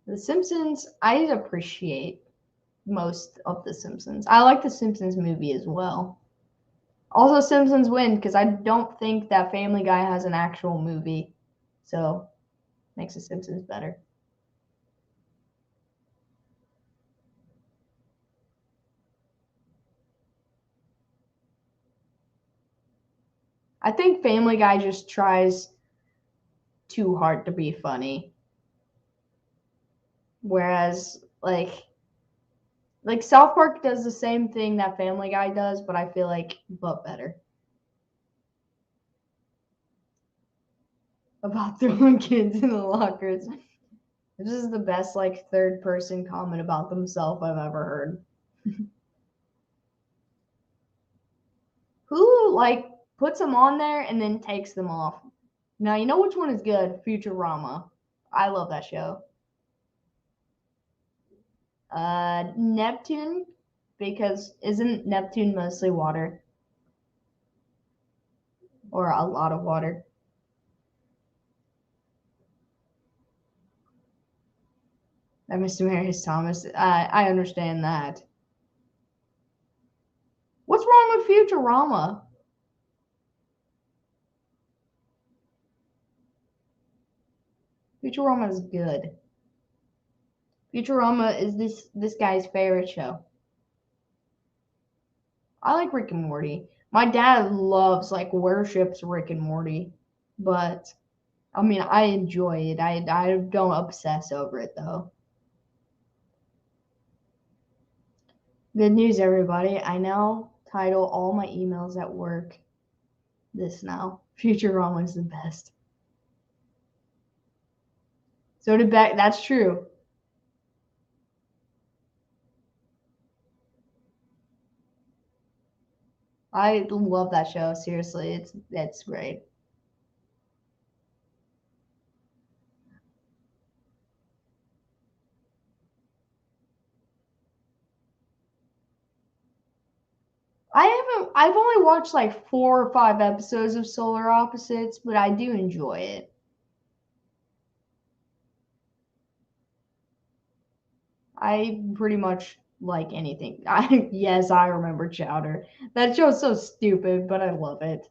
The Simpsons, I appreciate most of The Simpsons. I like The Simpsons movie as well. Also, Simpsons win because I don't think that Family Guy has an actual movie, so makes The Simpsons better. I think Family Guy just tries too hard to be funny, whereas like South Park does the same thing that Family Guy does, but I feel like but better. About throwing kids in the lockers. This is the best like third person comment about themselves I've ever heard. Who like puts them on there and then takes them off? Now you know which one is good? Futurama. I love that show. Neptune, because isn't Neptune mostly water? Or a lot of water? Mr. Marius Thomas. I understand that. What's wrong with Futurama? Futurama is good. Futurama is this guy's favorite show. I like Rick and Morty. My dad loves like worships Rick and Morty, but I mean I enjoy it. I don't obsess over it though. Good news, everybody. I now title all my emails at work this now. Futurama is the best. So did Beck. That's true. I love that show. Seriously, it's great. I've only watched like 4 or 5 episodes of Solar Opposites, but I do enjoy it. I pretty much like anything. Yes, I remember Chowder. That show's so stupid, but I love it.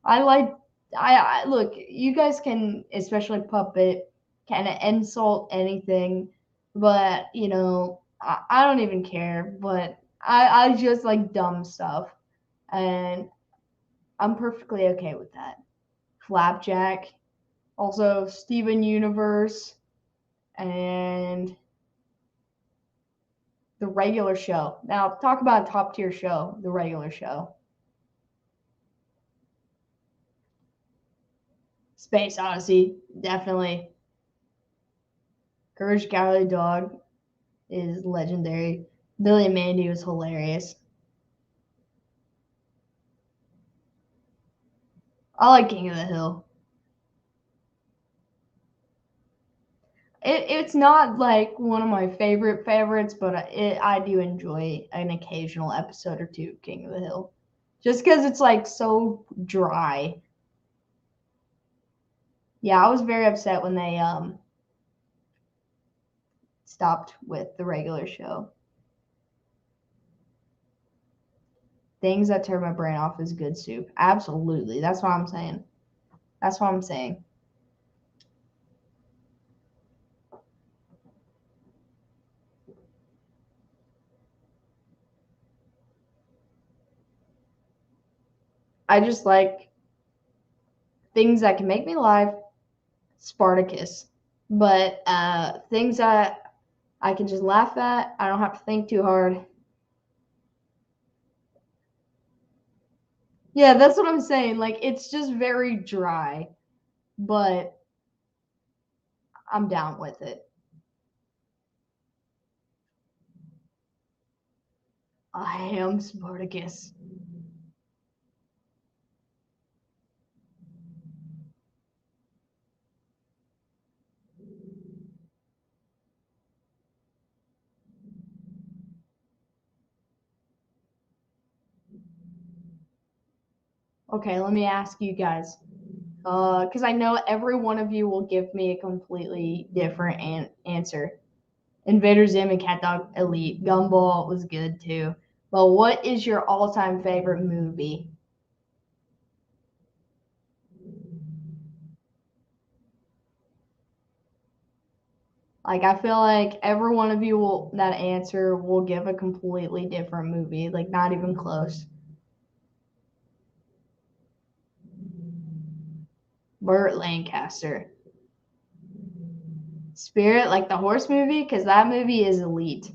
I like I look, you guys can, especially Puppet, kind of insult anything, but I don't even care. But I just like dumb stuff, and I'm perfectly okay with that. Flapjack, also Steven Universe, and the regular show. Now talk about a top tier show, the regular show. Space Odyssey, definitely. Courage Cowardly Dog is legendary. Billy and Mandy was hilarious. I like King of the Hill. It's not like one of my favorite favorites, but I do enjoy an occasional episode or two of King of the Hill, just because it's like so dry. Yeah, I was very upset when they stopped with the regular show. Things that turn my brain off is good soup. Absolutely, that's what I'm saying. That's what I'm saying. I just like things that can make me laugh. Spartacus, but things that I can just laugh at. I don't have to think too hard. Yeah, that's what I'm saying. Like it's just very dry, but I'm down with it. I am Spartacus. Okay, let me ask you guys, because I know every one of you will give me a completely different answer. Invader Zim and Cat Dog Elite. Gumball was good too. But what is your all-time favorite movie? Like I feel like every one of you will that answer will give a completely different movie, like not even close. Burt Lancaster. Spirit, like the horse movie, because that movie is elite.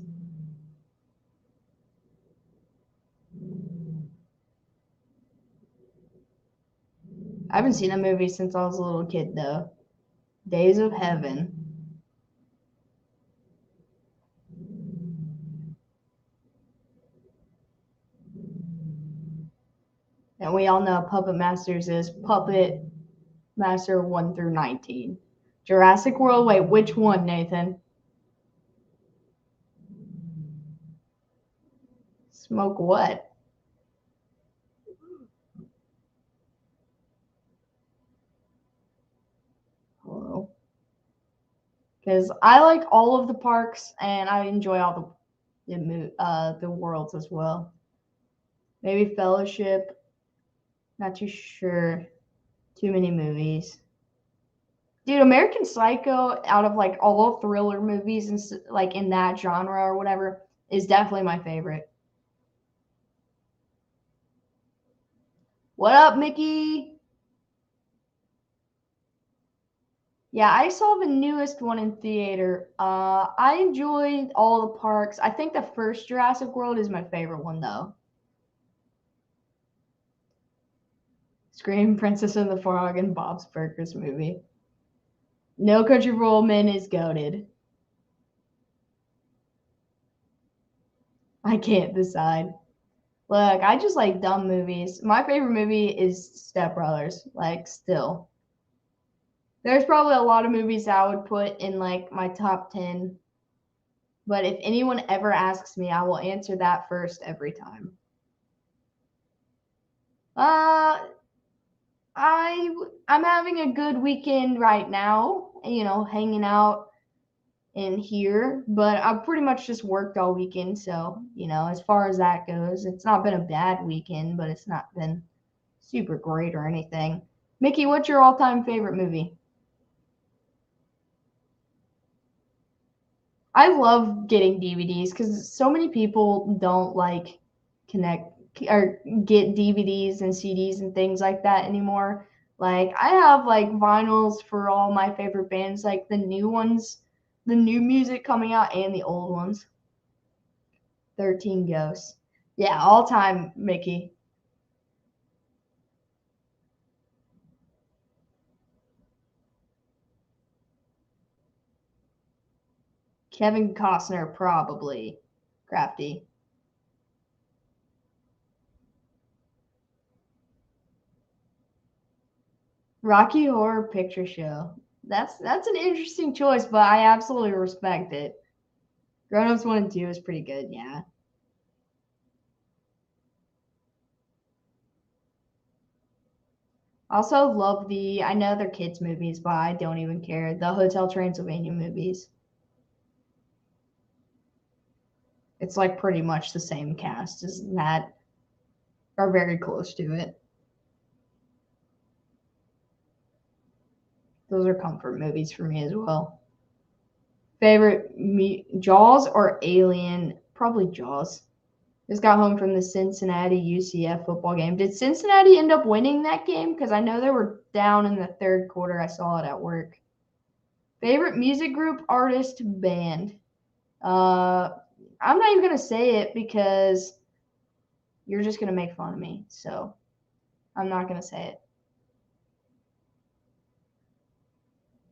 I haven't seen that movie since I was a little kid though. Days of Heaven. And we all know Puppet Masters is Puppet Master 1 through 19. Jurassic World, wait, which one, Nathan? Smoke what? Hello. Because I like all of the parks and I enjoy all the worlds as well. Maybe Fellowship. Not too sure. Too many movies. Dude, American Psycho, out of like all thriller movies and like in that genre or whatever, is definitely my favorite. What up, Mickey? Yeah, I saw the newest one in theater. I enjoyed all the parks. I think the first Jurassic World is my favorite one though. Scream, Princess and the Frog, and Bob's Burgers movie. No Country for Old Men is goated. I can't decide. Look, I just like dumb movies. My favorite movie is Step Brothers. Like, still. There's probably a lot of movies I would put in like my top 10, but if anyone ever asks me, I will answer that first every time. Uh, I'm having a good weekend right now, hanging out in here, but I've pretty much just worked all weekend, so, as far as that goes, it's not been a bad weekend, but it's not been super great or anything. Mickey, what's your all-time favorite movie? I love getting DVDs because so many people don't like connect or get DVDs and CDs and things like that anymore. Like I have like vinyls for all my favorite bands, like the new ones, the new music coming out and the old ones. 13 Ghosts. Yeah, all time, Mickey. Kevin Costner, probably. Crafty. Rocky Horror Picture Show. That's an interesting choice, but I absolutely respect it. Grown Ups 1 and 2 is pretty good, yeah. Also love I know they're kids movies, but I don't even care. The Hotel Transylvania movies. It's like pretty much the same cast as that, are very close to it. Those are comfort movies for me as well. Favorite Jaws or Alien? Probably Jaws. Just got home from the Cincinnati UCF football game. Did Cincinnati end up winning that game? Because I know they were down in the third quarter. I saw it at work. Favorite music group, artist, band. Uh, I'm not even gonna say it because you're just gonna make fun of me. So I'm not gonna say it.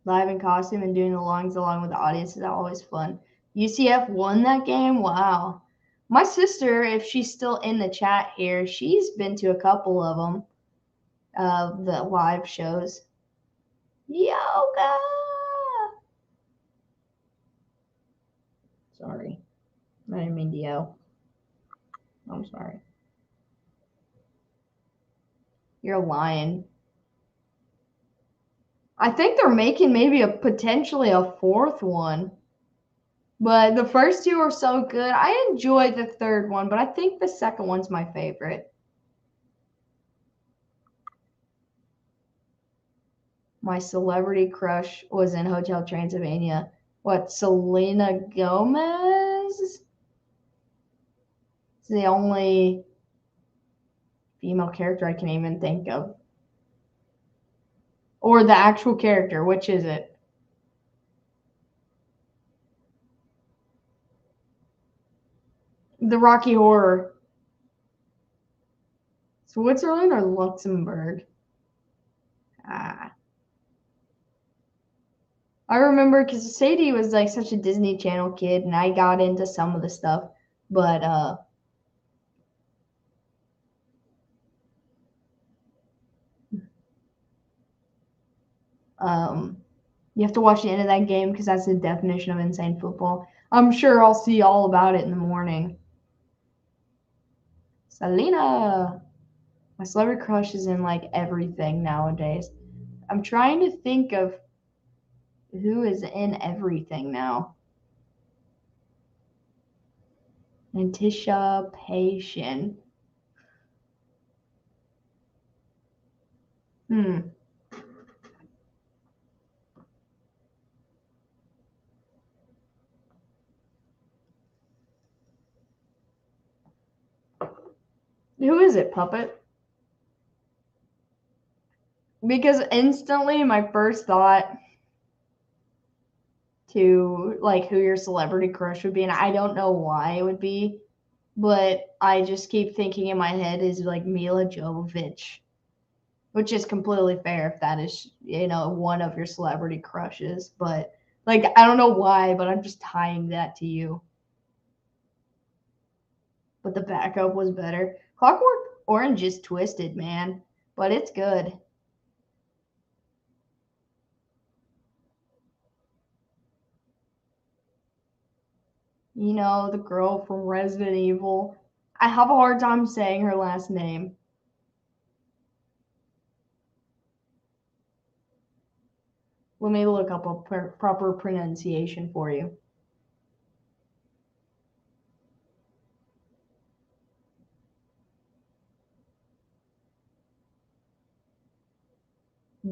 Live in costume and doing the longs along with the audience is always fun. UCF won that game. Wow. My sister, if she's still in the chat here, she's been to a couple of them, the live shows. Yoga. Sorry, I didn't mean to yell. I'm sorry. You're lying. I think they're making maybe a potentially a fourth one. But the first two are so good. I enjoyed the third one, but I think the second one's my favorite. My celebrity crush was in Hotel Transylvania. What, Selena Gomez? It's the only female character I can even think of. Or the actual character, which is it? The Rocky Horror. Switzerland or Luxembourg? Ah. I remember because Sadie was like such a Disney Channel kid, and I got into some of the stuff, but um, you have to watch the end of that game because that's the definition of insane football. I'm sure I'll see all about it in the morning. Selena, my celebrity crush is in like everything nowadays. I'm trying to think of who is in everything now. Anticipation. Hmm. Who is it, Puppet? Because instantly my first thought to like who your celebrity crush would be, and I don't know why it would be, but I just keep thinking in my head is like Mila Jovovich. which is completely fair if that is, one of your celebrity crushes. But like, I don't know why, but I'm just tying that to you. But the backup was better. Clockwork Orange is twisted, man, but it's good. The girl from Resident Evil. I have a hard time saying her last name. Let me look up a proper pronunciation for you.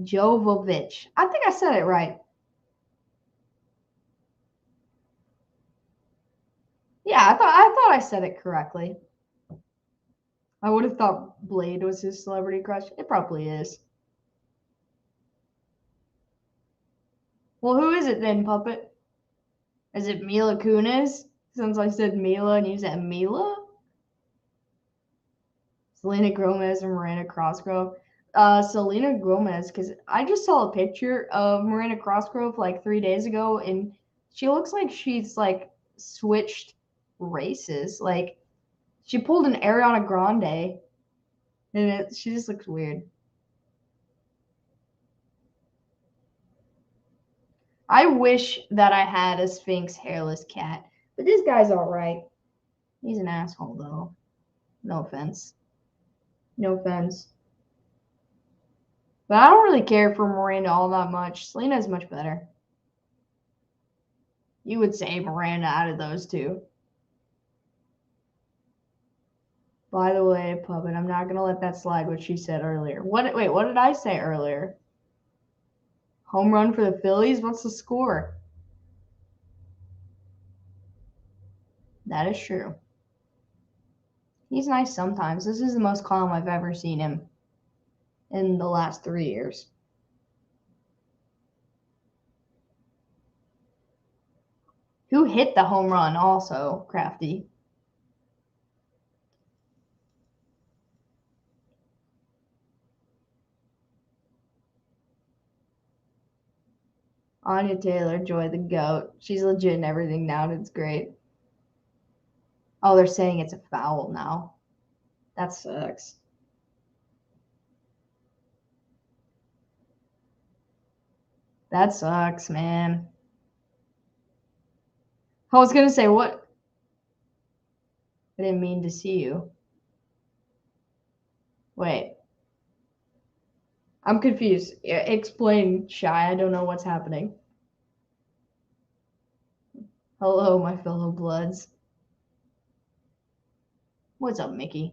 Jovovich. I think I said it right. Yeah, I thought I said it correctly. I would have thought Blade was his celebrity crush. It probably is. Well, who is it then, Puppet? Is it Mila Kunis? Since I said Mila and you said Mila? Selena Gomez and Miranda Cosgrove. Selena Gomez, because I just saw a picture of Miranda Cosgrove like 3 days ago, and she looks like she's like switched races. Like she pulled an Ariana Grande, and she just looks weird. I wish that I had a Sphinx hairless cat, but this guy's all right. He's an asshole though. No offense. No offense. But I don't really care for Miranda all that much. Selena's much better. You would say Miranda out of those two. By the way, Puppet, I'm not gonna let that slide what she said earlier. What did I say earlier? Home run for the Phillies? What's the score? That is true. He's nice sometimes. This is the most calm I've ever seen him in the last 3 years. Who hit the home run also, Crafty? Anya Taylor-Joy, the GOAT. She's legit and everything now, and it's great. Oh, they're saying it's a foul now. That sucks. That sucks, man. I was gonna say what? I didn't mean to see you. Wait. I'm confused. Explain, Shy. I don't know what's happening. Hello, my fellow Bloods. What's up, Mickey?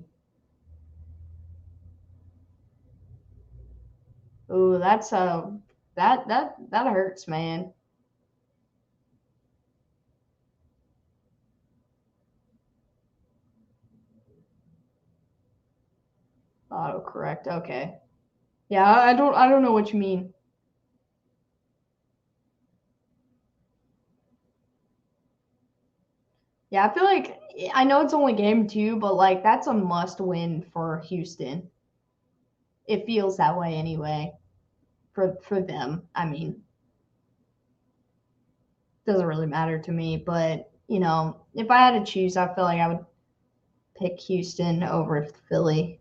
Ooh, that's that hurts, man. Autocorrect. Okay. Yeah, I don't know what you mean. Yeah, I feel like I know it's only game 2, but like that's a must win for Houston. It feels that way anyway. For them. I mean, doesn't really matter to me, but if I had to choose, I feel like I would pick Houston over Philly.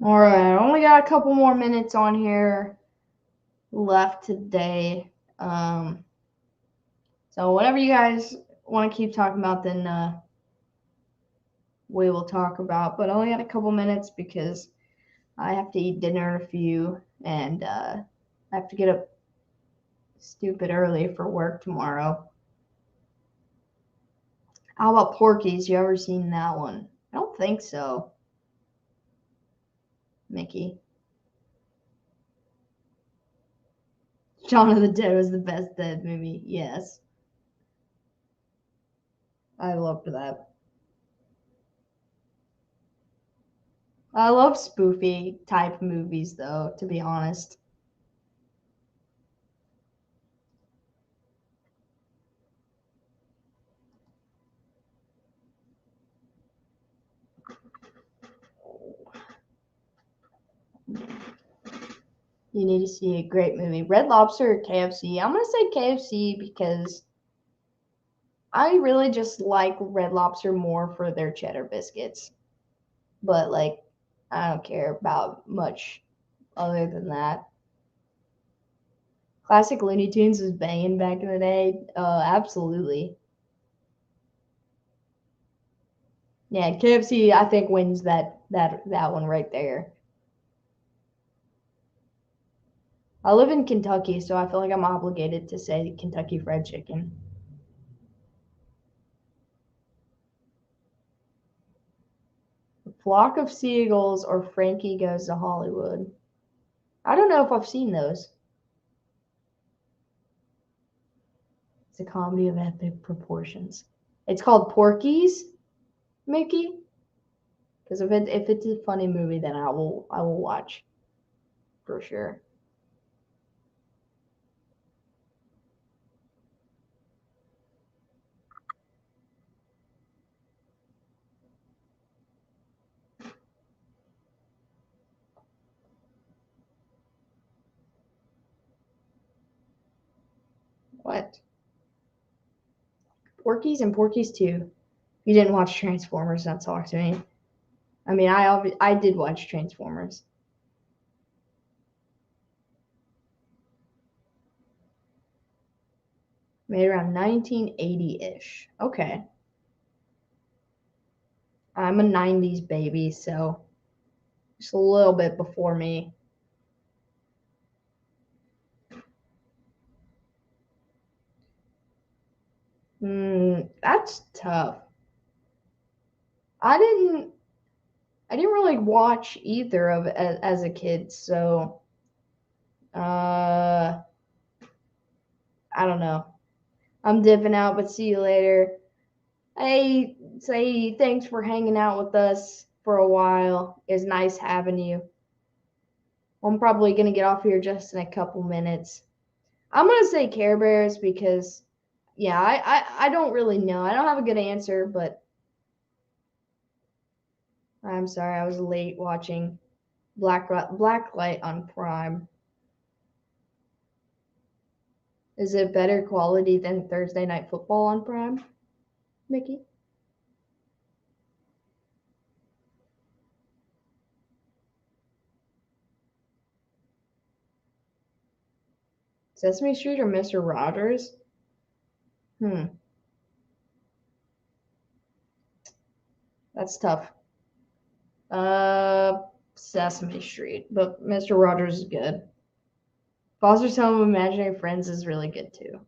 All right, I only got a couple more minutes on here left today. So whatever you guys want to keep talking about, then we will talk about. But I only got a couple minutes because I have to eat dinner in a few, and I have to get up stupid early for work tomorrow. How about Porky's? You ever seen that one? I don't think so. Mickey. Shaun of the Dead was the best Dead movie. Yes. I loved that. I love spoofy type movies, though, to be honest. You need to see a great movie. Red Lobster or KFC? I'm going to say KFC because I really just like Red Lobster more for their cheddar biscuits. But, like, I don't care about much other than that. Classic Looney Tunes was banging back in the day. Absolutely. Yeah, KFC I think wins that one right there. I live in Kentucky, so I feel like I'm obligated to say Kentucky Fried Chicken. A Flock of Seagulls or Frankie Goes to Hollywood. I don't know if I've seen those. It's a comedy of epic proportions. It's called Porky's, Mickey. Because if it's a funny movie, then I will watch for sure. What? Porky's and Porky's 2. You didn't watch Transformers, don't talk to me. I mean, I did watch Transformers. Made around 1980-ish. Okay. I'm a 90s baby, so just a little bit before me. That's tough. I didn't I didn't really watch either of it as a kid, so I don't know. I'm dipping out, but see you later. Hey, say thanks for hanging out with us for a while. It's nice having you. I'm probably gonna get off here just in a couple minutes. I'm gonna say Care Bears because, yeah, I don't really know. I don't have a good answer, but I'm sorry I was late watching Blacklight on Prime. Is it better quality than Thursday Night Football on Prime, Mickey? Sesame Street or Mr. Rogers? Hmm, that's tough. Uh, Sesame Street, but Mr. Rogers is good. Foster's Home of Imaginary Friends is really good too.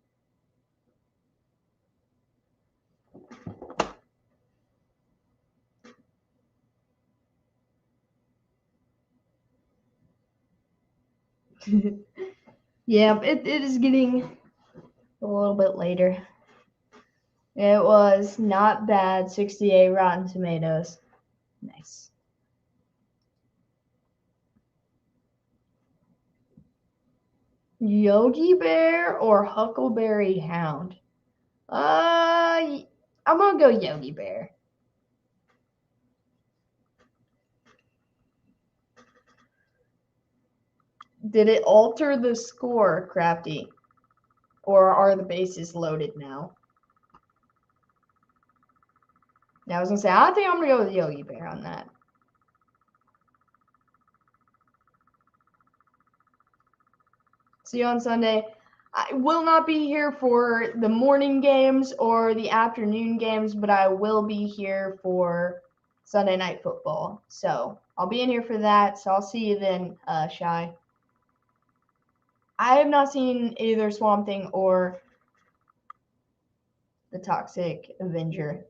Yeah, it is getting a little bit later. It was not bad. 68 Rotten Tomatoes. Nice. Yogi Bear or Huckleberry Hound? I'm gonna go Yogi Bear. Did it alter the score, Crafty? Or are the bases loaded now? Now I was gonna say, I think I'm gonna go with Yogi Bear on that. See you on Sunday. I will not be here for the morning games or the afternoon games, but I will be here for Sunday Night Football. So I'll be in here for that. So I'll see you then, Shy. I have not seen either Swamp Thing or the Toxic Avenger.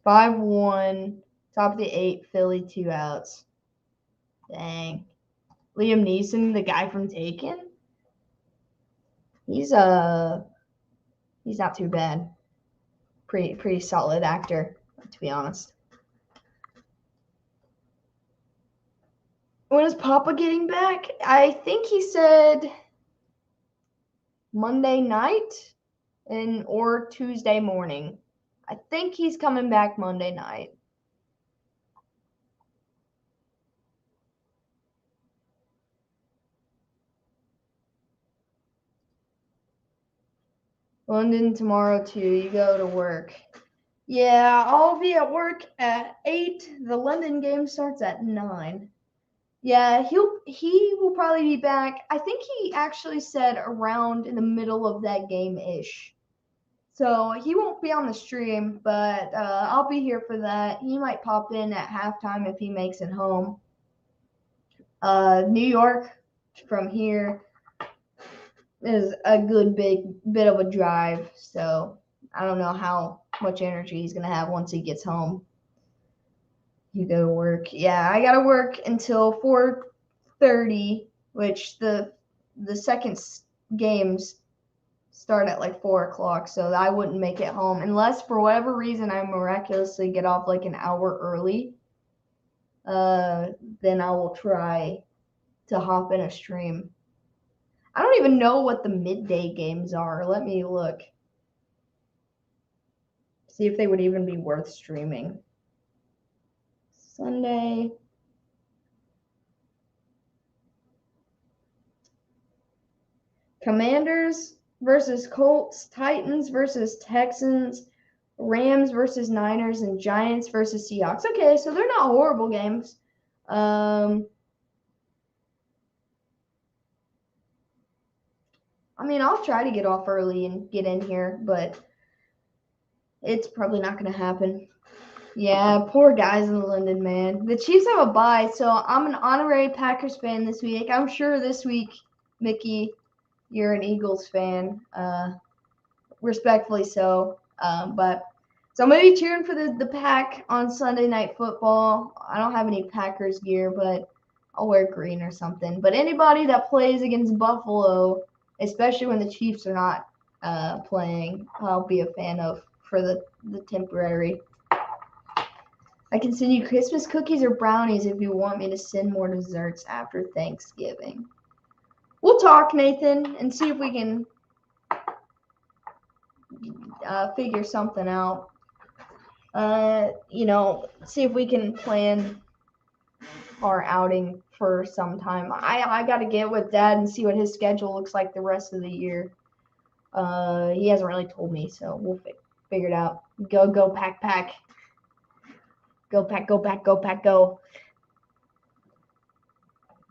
5-1, top of the 8, Philly, 2 outs. Dang. Liam Neeson, the guy from Taken? He's not too bad. Pretty solid actor, to be honest. When is Papa getting back? I think he said Monday night or Tuesday morning. I think he's coming back Monday night. London tomorrow too. You go to work. Yeah, I'll be at work at 8. The London game starts at 9. Yeah, he will probably be back. I think he actually said around in the middle of that game-ish. So he won't be on the stream, but I'll be here for that. He might pop in at halftime if he makes it home. New York from here is a good big bit of a drive, so I don't know how much energy he's gonna have once he gets home. You go to work. Yeah, I gotta work until 4:30, which the second games start at like 4 o'clock, so I wouldn't make it home unless for whatever reason I miraculously get off like an hour early. Then I will try to hop in a stream. I don't even know what the midday games are. Let me look. See if they would even be worth streaming. Sunday. Commanders versus Colts, Titans versus Texans, Rams versus Niners, and Giants versus Seahawks. Okay, so they're not horrible games. I mean, I'll try to get off early and get in here, but it's probably not going to happen. Yeah, poor guys in London, man. The Chiefs have a bye, so I'm an honorary Packers fan this week. I'm sure this week, Mickey, you're an Eagles fan. Respectfully so. But so I'm gonna be cheering for the Pack on Sunday Night Football. I don't have any Packers gear, but I'll wear green or something. But anybody that plays against Buffalo, especially when the Chiefs are not playing, I'll be a fan of for the temporary. I can send you Christmas cookies or brownies if you want me to send more desserts after Thanksgiving. We'll talk, Nathan, and see if we can figure something out. See if we can plan our outing for some time. I got to get with Dad and see what his schedule looks like the rest of the year. He hasn't really told me, so we'll figure it out. Go, pack, pack. Go, pack, go, pack, go, pack, go.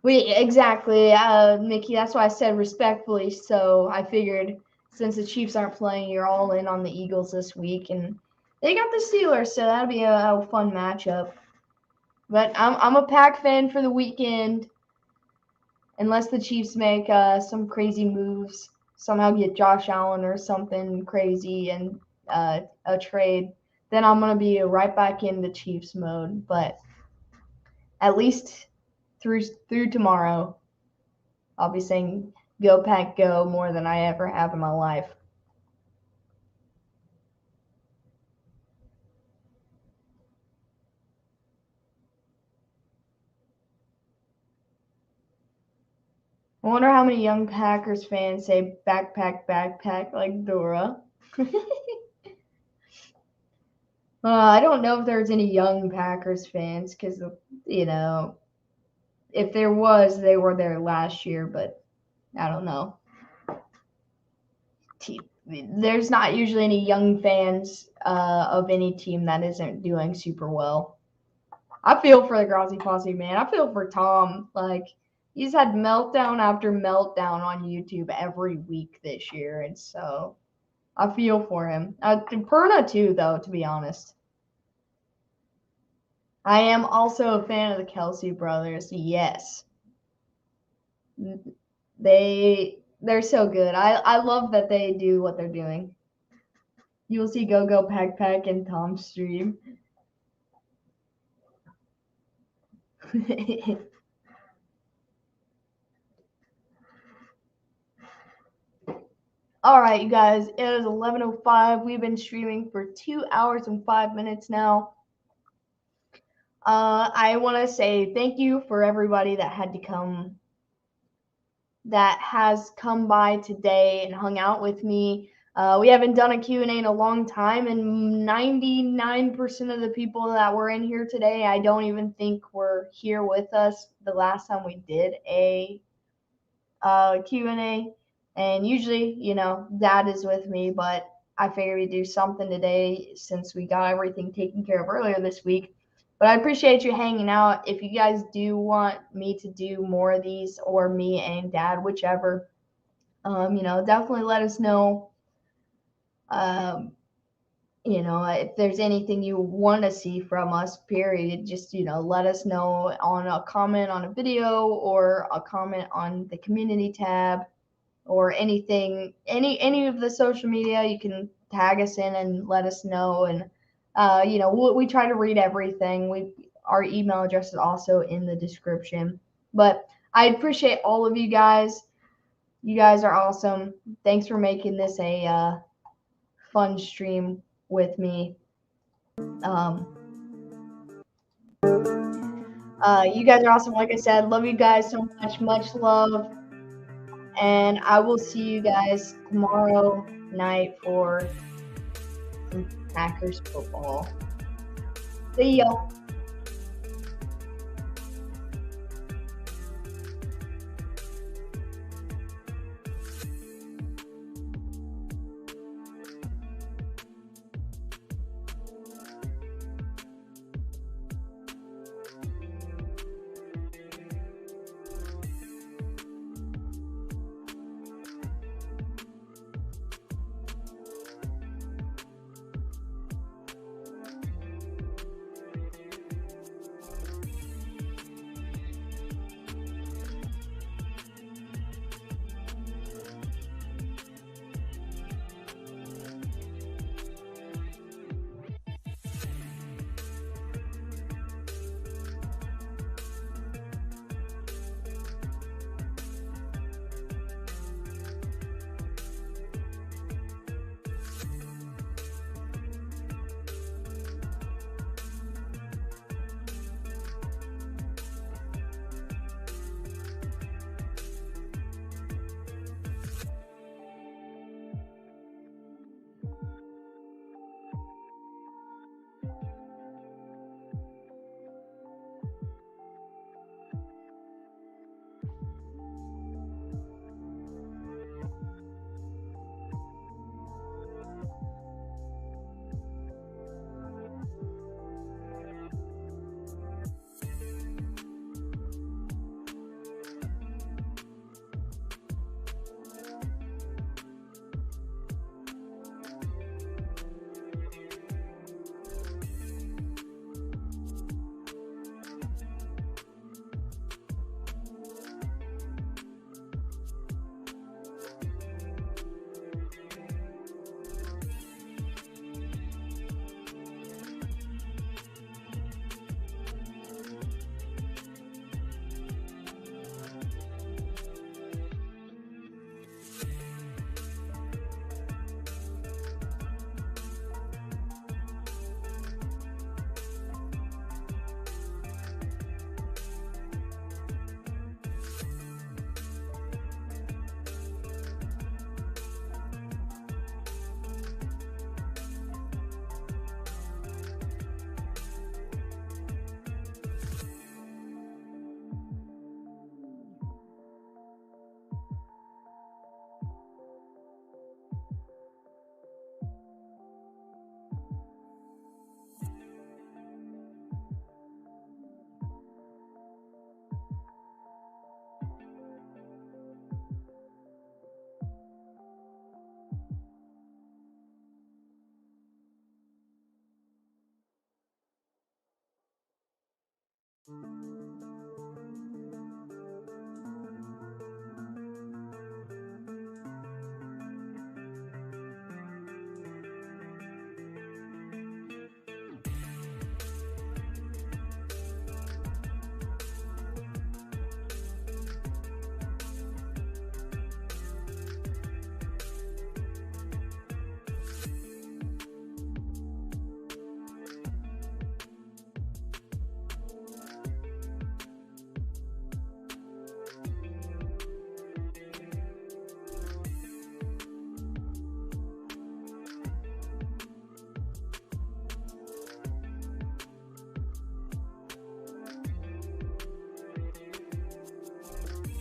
Exactly, Mickey. That's why I said respectfully. So I figured since the Chiefs aren't playing, you're all in on the Eagles this week, and they got the Steelers, so that'll be a fun matchup. But I'm a Pack fan for the weekend, unless the Chiefs make some crazy moves, somehow get Josh Allen or something crazy and a trade. Then I'm gonna be right back in the Chiefs mode. But at least through tomorrow, I'll be saying "Go Pack Go" more than I ever have in my life. I wonder how many young Packers fans say "backpack, backpack" like Dora. I don't know if there's any young Packers fans because, if there was, they were there last year, but I don't know. There's not usually any young fans of any team that isn't doing super well. I feel for the Grazi Posse, man. I feel for Tom. Like, he's had meltdown after meltdown on YouTube every week this year, and so I feel for him. Perna too, though, to be honest. I am also a fan of the Kelsey brothers. Yes, they're so good. I love that they do what they're doing. You will see Go Pack Pack in Tom's stream. All right, you guys. It is 11:05. We've been streaming for 2 hours and 5 minutes now. I want to say thank you for everybody that has come by today and hung out with me. We haven't done a Q&A in a long time, and 99% of the people that were in here today, I don't even think were here with us the last time we did a Q&A. And usually, Dad is with me, but I figured we'd do something today since we got everything taken care of earlier this week. But I appreciate you hanging out. If you guys do want me to do more of these, or me and Dad, whichever, definitely let us know. If there's anything you want to see from us, period, just, let us know on a comment on a video or a comment on the community tab or anything, any of the social media. You can tag us in and let us know. And, we try to read everything. Our email address is also in the description. But I appreciate all of you guys. You guys are awesome. Thanks for making this a fun stream with me. You guys are awesome. Like I said, love you guys so much. Much love. And I will see you guys tomorrow night for some Packers football. See y'all.